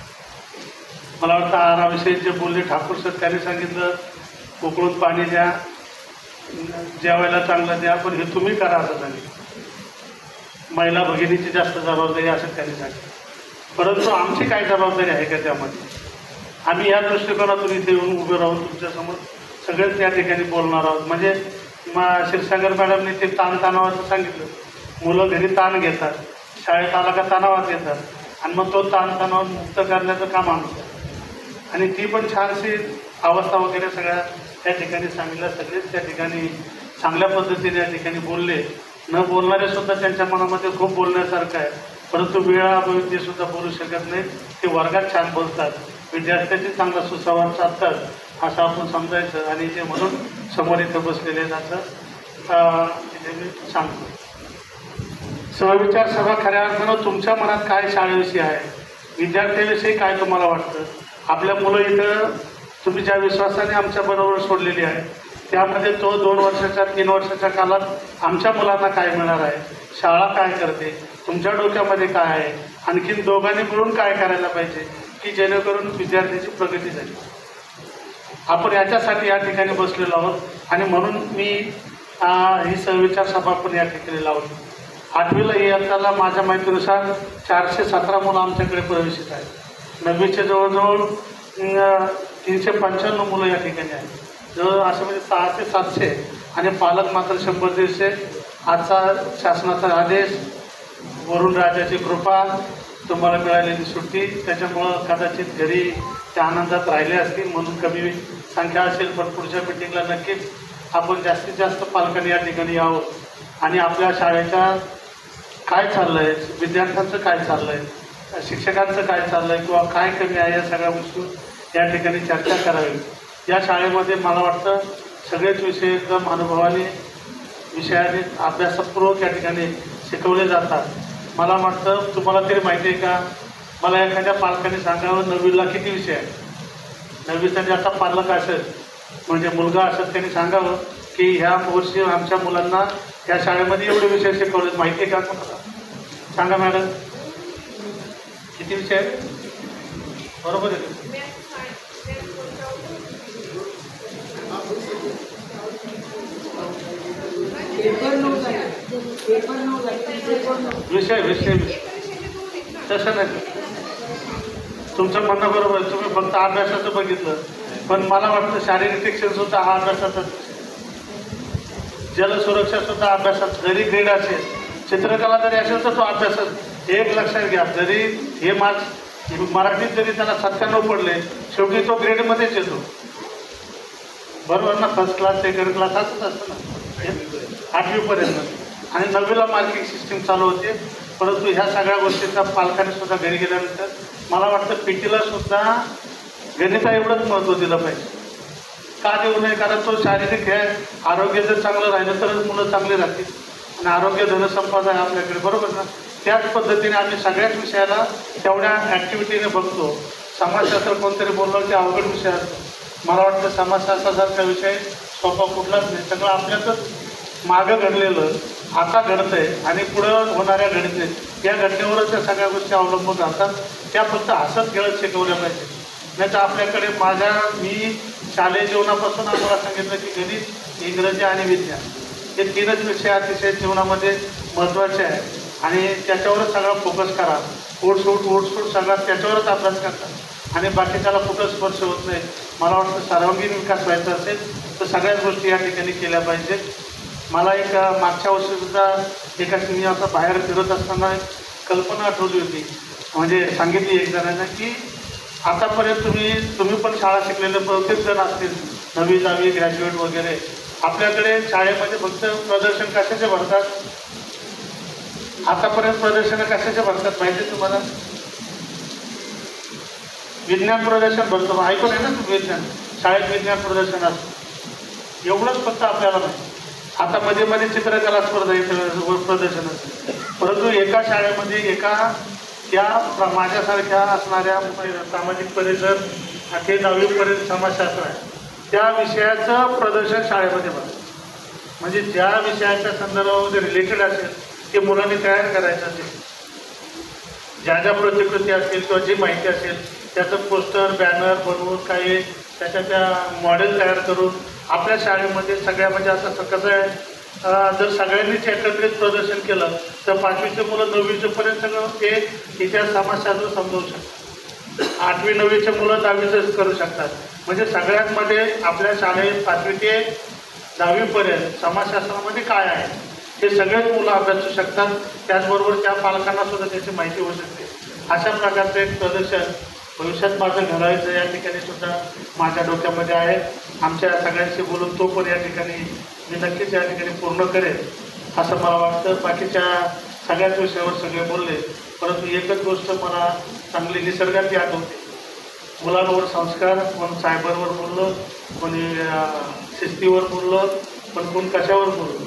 मला वाटतं आहाराविषयी जे बोलले ठाकूर सर त्यांनी सांगितलं उकळून पाणी द्या, जेवायला चांगलं द्या, पण हे तुम्ही करा असं सांगितलं. महिला भगिनीची जास्त जबाबदारी असं त्यांनी सांगितलं. परंतु आमची काय जबाबदारी आहे का त्यामध्ये. आम्ही या दृष्टिकोनातून इथे येऊन उभे राहून तुमच्यासमोर सगळेच त्या ठिकाणी बोलणार आहोत. म्हणजे क्षीरसागर मॅडमने ते ताणतणावाचं सांगितलं. मुलं घरी ताण घेतात, शाळेत आला का तणावात येतात आणि मग तो ताणतणाव मुक्त करण्याचं काम आमचं. आणि ती पण छानशी अवस्था वगैरे सगळ्या त्या ठिकाणी सांगितल्या. सगळेच त्या ठिकाणी चांगल्या पद्धतीने या ठिकाणी बोलले. न बोलणारे सुद्धा त्यांच्या मनामध्ये खूप बोलण्यासारखं आहे, परंतु वेळाअभावी ते सुद्धा बोलू शकत नाहीत. ते वर्गात छान बोलतात, विद्यार्थ्यांची चांगला सुसंवाद साधतात असं आपण समजायचं. आणि ते म्हणून समोर इथं बसलेले असं तिथे मी सांगतो. सहविचार सभा खऱ्या अर्थानं तुमच्या मनात काय शाळेविषयी आहे, विद्यार्थ्यांविषयी काय तुम्हाला वाटतं. आपल्या मुलं इथं तुम्ही ज्या विश्वासाने आमच्याबरोबर सोडलेली आहे त्यामध्ये तो 2 वर्षाच्या 3 वर्षाच्या कालात आमच्या मुलांना काय मिळणार आहे, शाळा काय करते, तुमच्या डोक्यामध्ये काय आहे, आणखीन दोघांनी मिळून काय करायला पाहिजे की जेणेकरून विद्यार्थ्याची प्रगती झाली. आपण याच्यासाठी या ठिकाणी बसलेलो आहोत आणि म्हणून मी ही सहविचार सभा पण या ठिकाणी लावली. 8वीला इयत्ताला माझ्या माहितीनुसार 417 मुलं आमच्याकडे प्रवेशित आहेत. 9वीचे जवळजवळ 395 मुलं या ठिकाणी आहेत. जवळ असं म्हणजे 600 ते 700 आणि पालक मात्र 100-150. आजचा शासनाचा आदेश, वरुण राजाची कृपा, तुम्हाला मिळालेली सुट्टी, त्याच्यामुळं कदाचित घरी त्या आनंदात राहिले असतील म्हणून कमी संख्या असेल. पण पुढच्या मिटिंगला नक्कीच आपण जास्तीत जास्त पालकांनी या ठिकाणी यावं आणि आपल्या शाळेच्या काय चाललं आहे, विद्यार्थ्यांचं काय चाललं आहे, शिक्षकांचं काय चाललं आहे किंवा काय कमी आहे, या सगळ्या गोष्टी या ठिकाणी चर्चा करावी. या शाळेमध्ये मला वाटतं सगळेच विषय एकदम अनुभवाने विषयाने अभ्यासपूर्वक या ठिकाणी शिकवले जातात. मला वाटतं तुम्हाला तरी माहिती आहे का, मला एखाद्या पालकाने सांगावं 9वीला किती विषय आहे. 9वीचा ज्याचा पालक असेल म्हणजे मुलगा असेल त्यांनी सांगावं की ह्या वर्षी आमच्या मुलांना या शाळेमध्ये एवढे विषय शिकवले. माहिती आहे का तुम्हाला? सांगा मॅडम, किती विषय आहेत? बरोबर आहे. विषय तसं नाही. तुमचं म्हणणं बरोबर आहे. तुम्ही फक्त अभ्यासाचं बघितलं, पण मला वाटतं शारीरिक शिक्षण सुद्धा हा अभ्यासाचाच, जलसुरक्षा सुद्धा अभ्यासात. जरी ग्रेड असेल, चित्रकला जरी असेल तर तो अभ्यासात. एक लक्षात घ्या, जरी हे मार्क्स मराठीत जरी त्याला 97 पडले, शेवटी तो ग्रेडमध्येच येतो. बरोबर ना? फर्स्ट क्लास, सेकंड क्लास असंच असतं ना 8वीपर्यंत. आणि 9वीला मार्किंग सिस्टीम चालू होते. परंतु ह्या सगळ्या गोष्टींचा पालकांनी सुद्धा घरी गेल्यानंतर मला वाटतं PT सुद्धा गणिता एवढंच महत्त्व दिलं पाहिजे. का देऊ नये? कारण तो शारीरिक आहे. आरोग्य जर चांगलं राहिलं तरच मुलं चांगली राहतील आणि आरोग्य धनसंपदा आहे आपल्याकडे. बरोबर ना? त्याच पद्धतीने आम्ही सगळ्याच विषयाला तेवढ्या ॲक्टिव्हिटीने बघतो. समाजशास्त्र कोणतरी बोललं की अवघड विषय असतो. मला वाटतं समाजशास्त्रासारखा विषय सोपा कुठलाच नाही. सगळं आपल्यातच मागं घडलेलं आता घडतं आहे आणि पुढं होणाऱ्या घडते या घटनेवरच त्या सगळ्या गोष्टी अवलंबून राहतात. त्या फक्त हसत खेळत शिकवल्या पाहिजे. नाही तर आपल्याकडे मी शालेय जीवनापासून आम्हाला सांगितलं की गणित, इंग्रजी आणि विज्ञान हे 3च विषय अतिशय जीवनामध्ये महत्त्वाचे आहे आणि त्याच्यावरच सगळा फोकस करा. ओढसूट सगळा त्याच्यावरच अभ्यास करतात आणि बाकीच्याला कुठं स्पर्श होत नाही. मला वाटतं सर्वांगीण विकास व्हायचा असेल तर सगळ्याच गोष्टी या ठिकाणी केल्या पाहिजेत. मला एक मागच्या वर्षीसुद्धा एका मी आता बाहेर फिरत असताना कल्पना आठवली होती. म्हणजे सांगितली एक जणांना की आतापर्यंत तुम्ही पण शाळा शिकलेले प्रत्येक जण असतील, 9वी 10वी ग्रॅज्युएट वगैरे. आपल्याकडे शाळेमध्ये फक्त प्रदर्शन कशाचे भरतात? आतापर्यंत प्रदर्शनं कशाचे भरतात माहिती तुम्हाला? विज्ञान प्रदर्शन भरतो. ऐकून आहे ना तुम्ही? विज्ञान शाळेत विज्ञान प्रदर्शन असतं. एवढंच फक्त आपल्याला नाही. आता मध्ये मध्ये चित्रकला स्पर्धा प्रदर्शन असते. परंतु एका शाळेमध्ये त्या माझ्यासारख्या असणाऱ्या सामाजिक परिसर ते 10वीपर्यंत समाजशास्त्र आहे त्या विषयाचं प्रदर्शन शाळेमध्ये भरतं. म्हणजे ज्या विषयाच्या संदर्भामध्ये रिलेटेड असेल ते मुलांनी तयार करायचं असेल, ज्या ज्या प्रतिकृती असतील किंवा जी माहिती असेल त्याचं पोस्टर बॅनर बनवून काही त्याच्या त्या मॉडेल तयार करून आपल्या शाळेमध्ये सगळ्या म्हणजे आता कसं आहे, जर सगळ्यांनीच एकत्रित प्रदर्शन केलं तर 5वीचे मुलं 9वीपर्यंत सगळं ते इतिहास समाजशास्त्र समजवू शकतात. 8वी 9वीचे मुलं 10वीचं करू शकतात. म्हणजे सगळ्यांमध्ये आपल्या शाळेत 5वी ते 10वीपर्यंत समाजशास्त्रामध्ये काय आहे हे सगळेच मुलं अभ्यासू शकतात. त्याचबरोबर त्या पालकांना सुद्धा त्याची माहिती होऊ शकते. अशा प्रकारचं एक प्रदर्शन भविष्यात माझं घडायचं या ठिकाणी सुद्धा माझ्या डोक्यामध्ये आहे. आमच्या सगळ्यांशी बोलून तो पण या ठिकाणी मी नक्कीच या ठिकाणी पूर्ण करेन असं मला वाटतं. बाकीच्या सगळ्याच विषयावर सगळे बोलले, परंतु एकच गोष्ट मला चांगली निसर्गात आठवते. मुलांवर संस्कार, कोण सायबरवर बोललं, कोणी शिस्तीवर बोललं, पण कोण कशावर बोललं.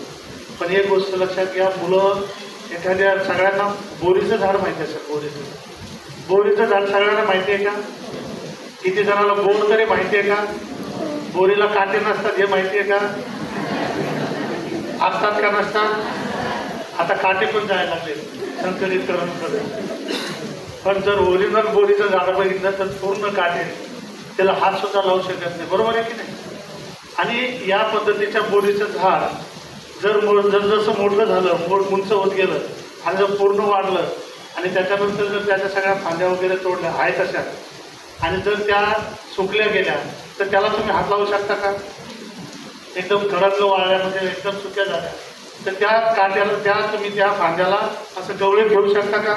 पण एक गोष्ट लक्षात घ्या, मुलं एखाद्या सगळ्यांना बोरीचं झाड माहिती असेल. बोरीचं झाड सगळ्यांना माहिती आहे का? किती जणांना बोर तरी माहिती आहे का? बोरीला काटे नसतात हे माहिती आहे का? असतात का नसतात? आता काटे पण जायला लागले संकरितकरण. पण जर ओरिजिनल बोरीचं झाड बघितलं तर पूर्ण काटे, त्याला हात सुद्धा लावू शकत नाही. बरोबर आहे की नाही? आणि या पद्धतीच्या बोरीचं झाड जर जसं मोठं झालं, उंच होत गेलं आणि जर पूर्ण वाढलं आणि त्याच्यानंतर जर त्याच्या सगळ्या फांद्या वगैरे तोडल्या आहे तशा आणि जर त्या सुकल्या गेल्या तर त्याला तुम्ही हात लावू शकता का? एकदम कडकलं वाळल्यामध्ये एकदम सुक्या झाल्या तर त्या काट्याला तुम्ही त्या फांद्याला असं गवळे घेऊ शकता का?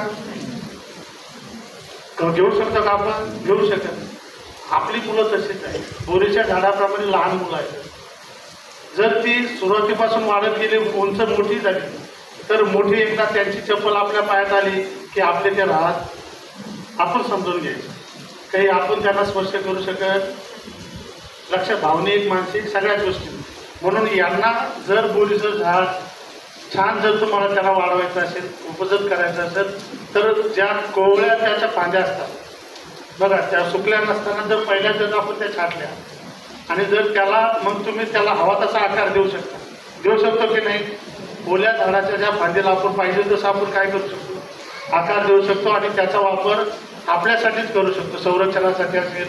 घेऊ शकता का आपण? घेऊ शकत. आपली मुलं तशीच आहे, बोरीच्या झाडाप्रमाणे लहान मुलं आहेत. जर ती सुरुवातीपासून वाढत गेली, उंच मोठी झाली तर मोठी एकदा त्यांची चप्पल आपल्या पायात आली की आपले ते राहत आपण समजून घ्यायचं. काही आपण त्यांना स्पर्श करू शकत, लक्ष भावनिक मानसिक सगळ्याच गोष्टी. म्हणून यांना जर बोरीचं झाड छान जर तुम्हाला त्याला वाढवायचं असेल, उपजत करायचं असेल तर ज्या कोवळ्या त्याच्या फांद्या असतात बघा, त्या सुकल्या नसताना जर पहिल्या जर आपण त्या छाटल्या आणि जर त्याला मग तुम्ही त्याला हवा तसा आकार देऊ शकतो की नाही? ओल्या झाडाच्या ज्या फांदीला आपण पाहिजे तसं आपण काय करू शकतो? आकार देऊ शकतो आणि त्याचा वापर आपल्यासाठीच करू शकतो. संरक्षणासाठी असेल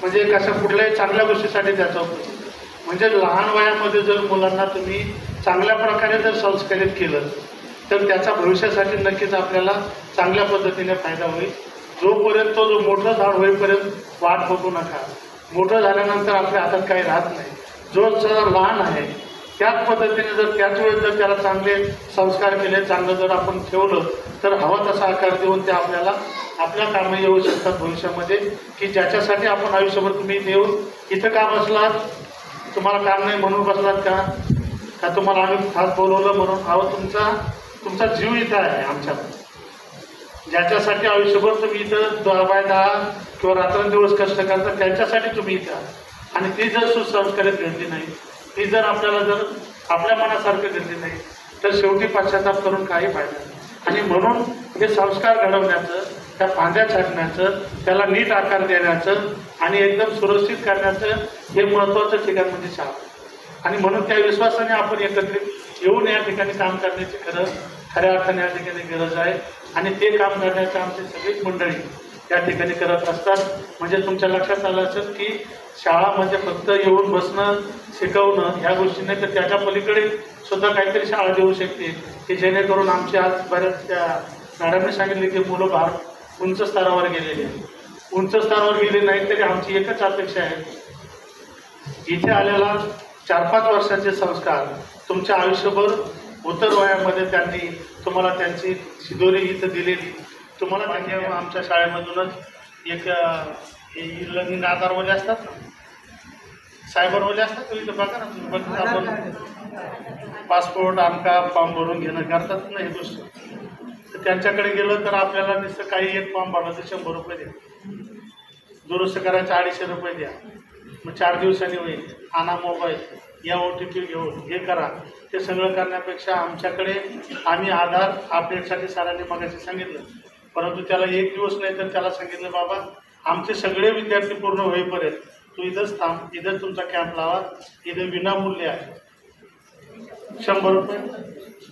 म्हणजे कशा कुठल्याही चांगल्या गोष्टीसाठी त्याचा उपयोग. म्हणजे लहान वयामध्ये जर मुलांना तुम्ही चांगल्या प्रकारे जर संस्कारित केलं तर त्याचा भविष्यासाठी नक्कीच आपल्याला चांगल्या पद्धतीने फायदा होईल. जोपर्यंत जो मोठं झाड होईपर्यंत वाट बघू नका. मोठं झाल्यानंतर आपल्या हातात काही राहत नाही. जो जरा लहान आहे त्याच पद्धतीने जर त्याच वेळेस जर त्याला चांगले संस्कार केले, चांगलं जर आपण ठेवलं तर हवा तसा आकार देऊन ते आपल्याला आपल्या कामं येऊ शकतात भविष्यामध्ये, की ज्याच्यासाठी आपण आयुष्यभर तुम्ही येऊन इथं का बसलात? तुम्हाला काम नाही म्हणून बसलात का तुम्हाला आम्ही खास बोलवलं म्हणून? अहो तुमचा जीव इथं आहे आमच्यात. ज्याच्यासाठी आयुष्यभर तुम्ही इथं 12/10 किंवा रात्रंदिवस कष्ट करता त्यांच्यासाठी तुम्ही इथं आहात. आणि ती जर सुसंस्कारित घडली नाही, ती जर आपल्याला जर आपल्या मनासारखं घडली नाही तर शेवटी पश्चाताप करून काही फायदा नाही. आणि म्हणून हे संस्कार घडवण्याचं, त्या फांद्या छाटण्याचं, त्याला नीट आकार देण्याचं आणि एकदम सुरक्षित करण्याचं हे महत्त्वाचं ठिकाण म्हणजे शाळा. आणि म्हणून त्या विश्वासाने आपण एकत्रित येऊन या ठिकाणी काम करण्याची खऱ्या अर्थाने या ठिकाणी गरज आहे. आणि ते काम करण्याचं आमची सगळीच मंडळी या ठिकाणी करत असतात. म्हणजे तुमच्या लक्षात आलं असेल की शाळा म्हणजे फक्त येऊन बसणं, शिकवणं ह्या गोष्टी नाही, तर त्याच्या पलीकडे सुद्धा काहीतरी शाळा देऊ शकते की जेणेकरून आमची आज बऱ्याच त्या मॅडमने सांगितले की मुलं फार उंच स्तरावर गेलेली आहे. उंच स्तरावर गेले नाही तरी आमची एकच अपेक्षा आहे, इथे आलेला 4-5 वर्षाचे संस्कार तुमच्या आयुष्यभर उत्तर वयामध्ये त्यांनी तुम्हाला त्यांची शिदोरी इथं दिलेली. तुम्हाला त्यांनी आमच्या शाळेमधूनच एक लर्निंग आधारवाले असतात ना, सायबरवाले असतात इथं बघा ना तुम्ही, बघा आपण पासपोर्ट आमका फॉर्म भरून घेणं करतात ना ही गोष्ट. तर त्यांच्याकडे गेलं तर आपल्याला नुसतं काही एक फॉर्म भरला तर 100 रुपये द्या, दुरुस्त करायचं 250 रुपये द्या, मग 4 दिवसांनी होईल, आणा मोबाईल, या OTP घेऊन हे करा. ते सगळं करण्यापेक्षा आमच्याकडे आम्ही आधार अपडेटसाठी सरांनी मगाशी सांगितलं, परंतु त्याला 1 दिवस नाही तर त्याला सांगितलं बाबा आमचे सगळे विद्यार्थी पूर्ण होईपर्यंत तू इथंच थांब, इथं तुमचा कॅम्प लावा, इथं विनामूल्य आहे. 100 रुपये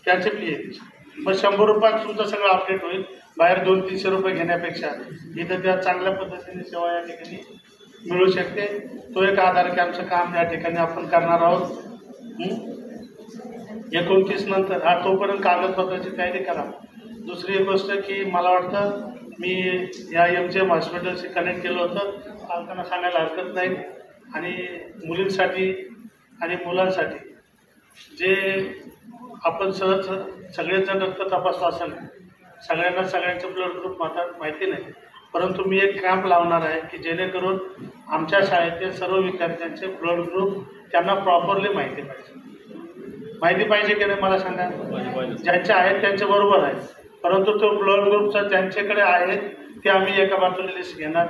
त्याचे फी आहे. मग 100 रुपयात तुमचं सगळं अपडेट होईल. बाहेर 200-300 रुपये घेण्यापेक्षा इथं त्या चांगल्या पद्धतीने सेवा या ठिकाणी मिळू शकते. तो एक आधार कॅम्पचं काम या ठिकाणी आपण करणार आहोत. 29 नंतर तोपर्यंत कागदपत्राची तयारी करा. दुसरी एक गोष्ट की मला वाटतं मी या MGM हॉस्पिटलशी कनेक्ट केलं होतं, पालकांना सांगायला हरकत नाही. आणि मुलींसाठी आणि मुलांसाठी जे आपण सगळेजण रक्त तपासतो असं नाही, सगळ्यांना सगळ्यांचं ब्लड ग्रुप माहिती नाही, परंतु मी एक कॅम्प लावणार आहे की जेणेकरून आमच्या शाळेतील सर्व विद्यार्थ्यांचे ब्लड ग्रुप त्यांना प्रॉपरली माहिती पाहिजे की नाही मला सांगा. ज्यांचे आहेत त्यांच्या बरोबर आहे, परंतु तो ब्लड ग्रुपचा ज्यांच्याकडे आहेत ते आम्ही एका बाजूला लिस्ट घेणार,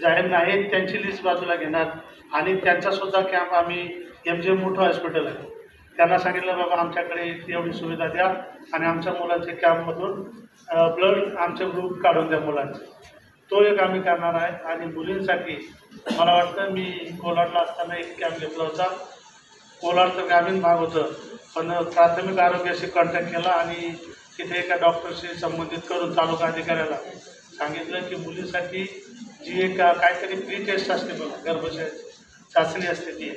जाहीर नाहीत त्यांची लिस्ट बाजूला घेणार. आणि त्यांचासुद्धा कॅम्प आम्ही MGM मोठं हॉस्पिटल आहे त्यांना सांगितलं बाबा आमच्याकडे एवढी सुविधा द्या आणि आमच्या मुलांचे कॅम्पमधून ब्लड आमचे ग्रुप काढून द्या मुलांचे. तो एक आम्ही करणार आहे. आणि मुलींसाठी मला वाटतं मी कोलाडला असताना एक कॅम्प घेतला होता. कोलाडचं ग्रामीण भाग होतं, पण प्राथमिक आरोग्याशी कॉन्टॅक्ट केला आणि तिथे एका डॉक्टरशी संबंधित करून तालुका अधिकाऱ्याला सांगितलं की मुलीसाठी जी एक काहीतरी प्री टेस्ट असते बघा, गर्भाशय चाचणी असते ती,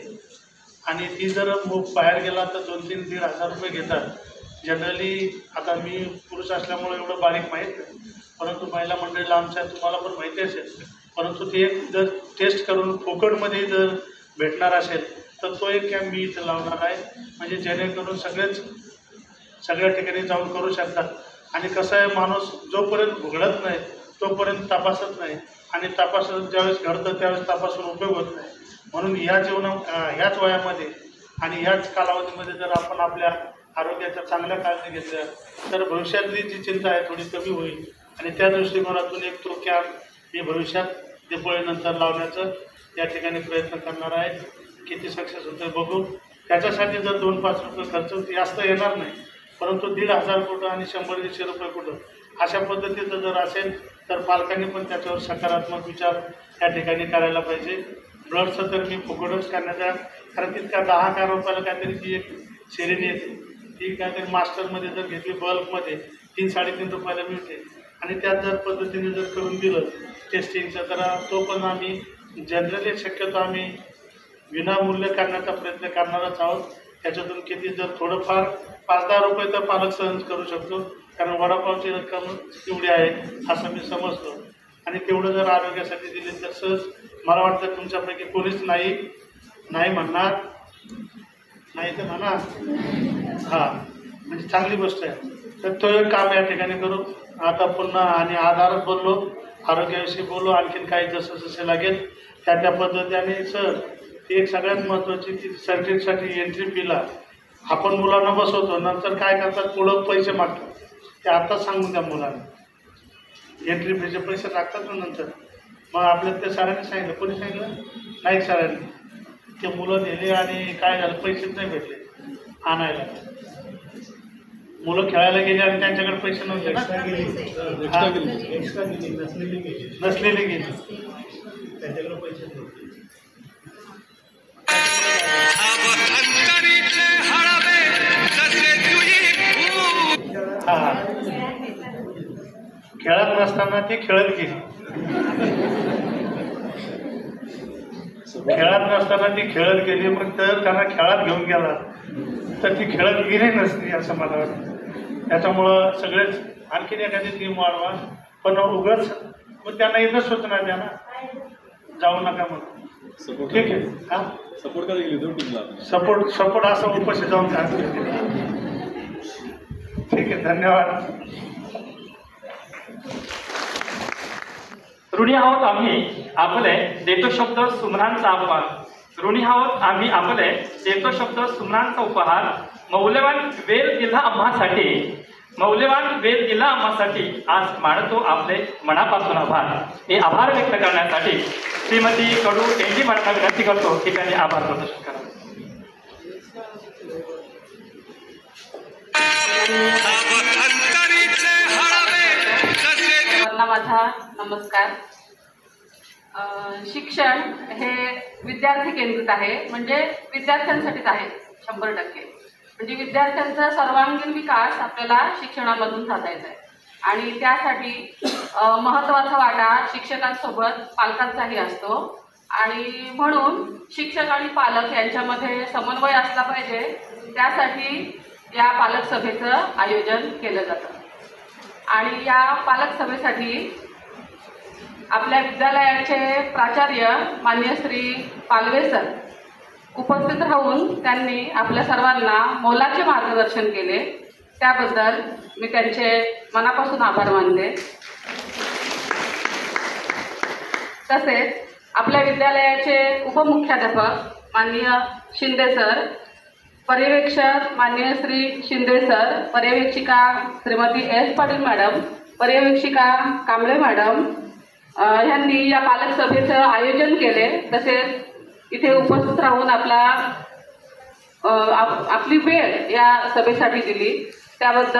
आणि ती जर बाहेर गेला तर 2,000-3,500 रुपये घेतात जनरली. आता मी पुरुष असल्यामुळे एवढं बारीक माहीत नाही, परंतु महिला मंडळीला आमच्या तुम्हाला पण माहिती असेल. परंतु ते एक जर टेस्ट करून फुकटमध्ये जर भेटणार असेल तर तो एक कॅम्प मी इथं लावणार आहे, म्हणजे जेणेकरून सगळ्या ठिकाणी जाऊन करू शकतात. आणि कसं आहे, माणूस जोपर्यंत भुगडत नाही तोपर्यंत तपासत नाही, आणि तपासून ज्यावेळेस घडतं त्यावेळेस तपासून उपयोग होत नाही. म्हणून ह्याच वयामध्ये आणि ह्याच कालावधीमध्ये जर आपण आपल्या आरोग्याच्या चांगल्या काळजी घेतल्या तर भविष्यातली जी चिंता आहे थोडी कमी होईल. आणि त्या दृष्टिकोनातून एक तो कॅम्प मी भविष्यात दिवाळीनंतर लावण्याचं या ठिकाणी प्रयत्न करणार आहे. किती सक्सेस होतं बघू. त्याच्यासाठी जर 2-5 रुपये खर्च जास्त येणार नाही, परंतु 1,500 कुठं आणि 100-150 रुपये कुठं अशा पद्धतीचं जर असेल तर पालकांनी पण त्याच्यावर सकारात्मक विचार या ठिकाणी करायला पाहिजे. ब्लडचं तर मी फुकटच करण्याचा, कारण तितका 10 रुपयाला काहीतरी ती एक सिरिंज येते, ती काहीतरी मास्टरमध्ये जर घेतली बल्कमध्ये 3-3.5 रुपयाला मिळते, आणि त्यात जर पद्धतीने जर करून दिलं टेस्टिंगचं तर तो पण आम्ही जनरली शक्यतो आम्ही विनामूल्य करण्याचा प्रयत्न करणारच आहोत. त्याच्यातून किती जर थोडंफार 5-10 रुपये तर पालक सहन करू शकतो, कारण वडापावची रक्कम तेवढी आहे असं मी समजतो. आणि तेवढं जर आरोग्यासाठी दिले तर सहज मला वाटतं तुमच्यापैकी कोणीच नाही म्हणणार, नाही तर म्हणा हां, म्हणजे चांगली गोष्ट आहे. तर तो एक काम या ठिकाणी करू. आता पुन्हा आणि आधारच बोललो, आरोग्याविषयी बोललो, आणखीन काही जसं लागेल त्या पद्धतीने. सर ती एक सगळ्यात महत्त्वाची ती सर्टिफिकेटसाठी एंट्री फीला आपण मुलांना बसवतो, नंतर काय करतात पुढं पैसे मागतात. ते आताच सांगून द्या मुलांना, एंट्री फीचे पैसे टाकतात ना नंतर. मग आपल्याला ते सरांनी सांगितलं, कोणी सांगितलं, नाईक सरांनी. ते मुलं नेले आणि काय झालं, पैसेच नाही भेटले आणायला. मुलं खेळायला गेली आणि त्यांच्याकडे पैसे नव्हते, नसलेले गेले त्यांच्याकडे पैसे नव्हते. हा, खेळत नसताना ती खेळत गेली, मग तर त्यांना खेळात घेऊन गेला तर ती खेळत गेली नसती असं मला वाटतं. त्याच्यामुळं सगळेच आणखीन एखादी टीम वाढवा, पण उगाच मग त्यांना इथंच सूचना द्या ना, जाऊ नका म्हणून. ठीक आहे, हां सपोर्ट कधी गेली सपोर्ट असं उपाशी जाऊन काय. ठीक आहे, धन्यवाद. ऋणी आहोत आम्ही आपले देतो शब्द सुमनांचा अपहार. ऋणी आहोत आम्ही आपले देतो शब्द सुमनांचा उपहार. मौल्यवान वेळ दिला आम्हासाठी आज मानतो आपले मनापासून आभार. हे आभार व्यक्त करण्यासाठी श्रीमती कडू यांची मला विनंती करतो की त्यांनी आभार प्रदर्शन करावे. माझा नमस्कार. शिक्षण हे विद्यार्थी केंद्रित आहे, म्हणजे विद्यार्थ्यांसाठीच आहे 100%. म्हणजे विद्यार्थ्यांचा सर्वांगीण विकास आपल्याला शिक्षणामधून साधायचा आहे, आणि त्यासाठी महत्त्वाचा वाटा शिक्षकांसोबत पालकांचाही असतो. आणि म्हणून शिक्षक आणि पालक यांच्यामध्ये समन्वय असला पाहिजे. त्यासाठी या पालक सभेचं आयोजन केलं जातं. आणि या पालक सभेसाठी आपल्या विद्यालयाचे प्राचार्य माननीय श्री पालवे सर उपस्थित राहून त्यांनी आपल्या सर्वांना मोलाचे मार्गदर्शन केले. त्याबद्दल मी त्यांचे मनापासून आभार मानते. तसेच आपल्या विद्यालयाचे उपमुख्याध्यापक माननीय शिंदे सर, पर्यवेक्षक माननीय श्री शिंदे सर, पर्यवेक्षिका श्रीमती एस पाटील मॅडम, पर्यवेक्षिका कांबळे मॅडम ह्यांनी या पालक सभेचं आयोजन केले. तसेच इथे उपस्थित राहून आपली वेळ या सभेसाठी दिली त्याबद्दल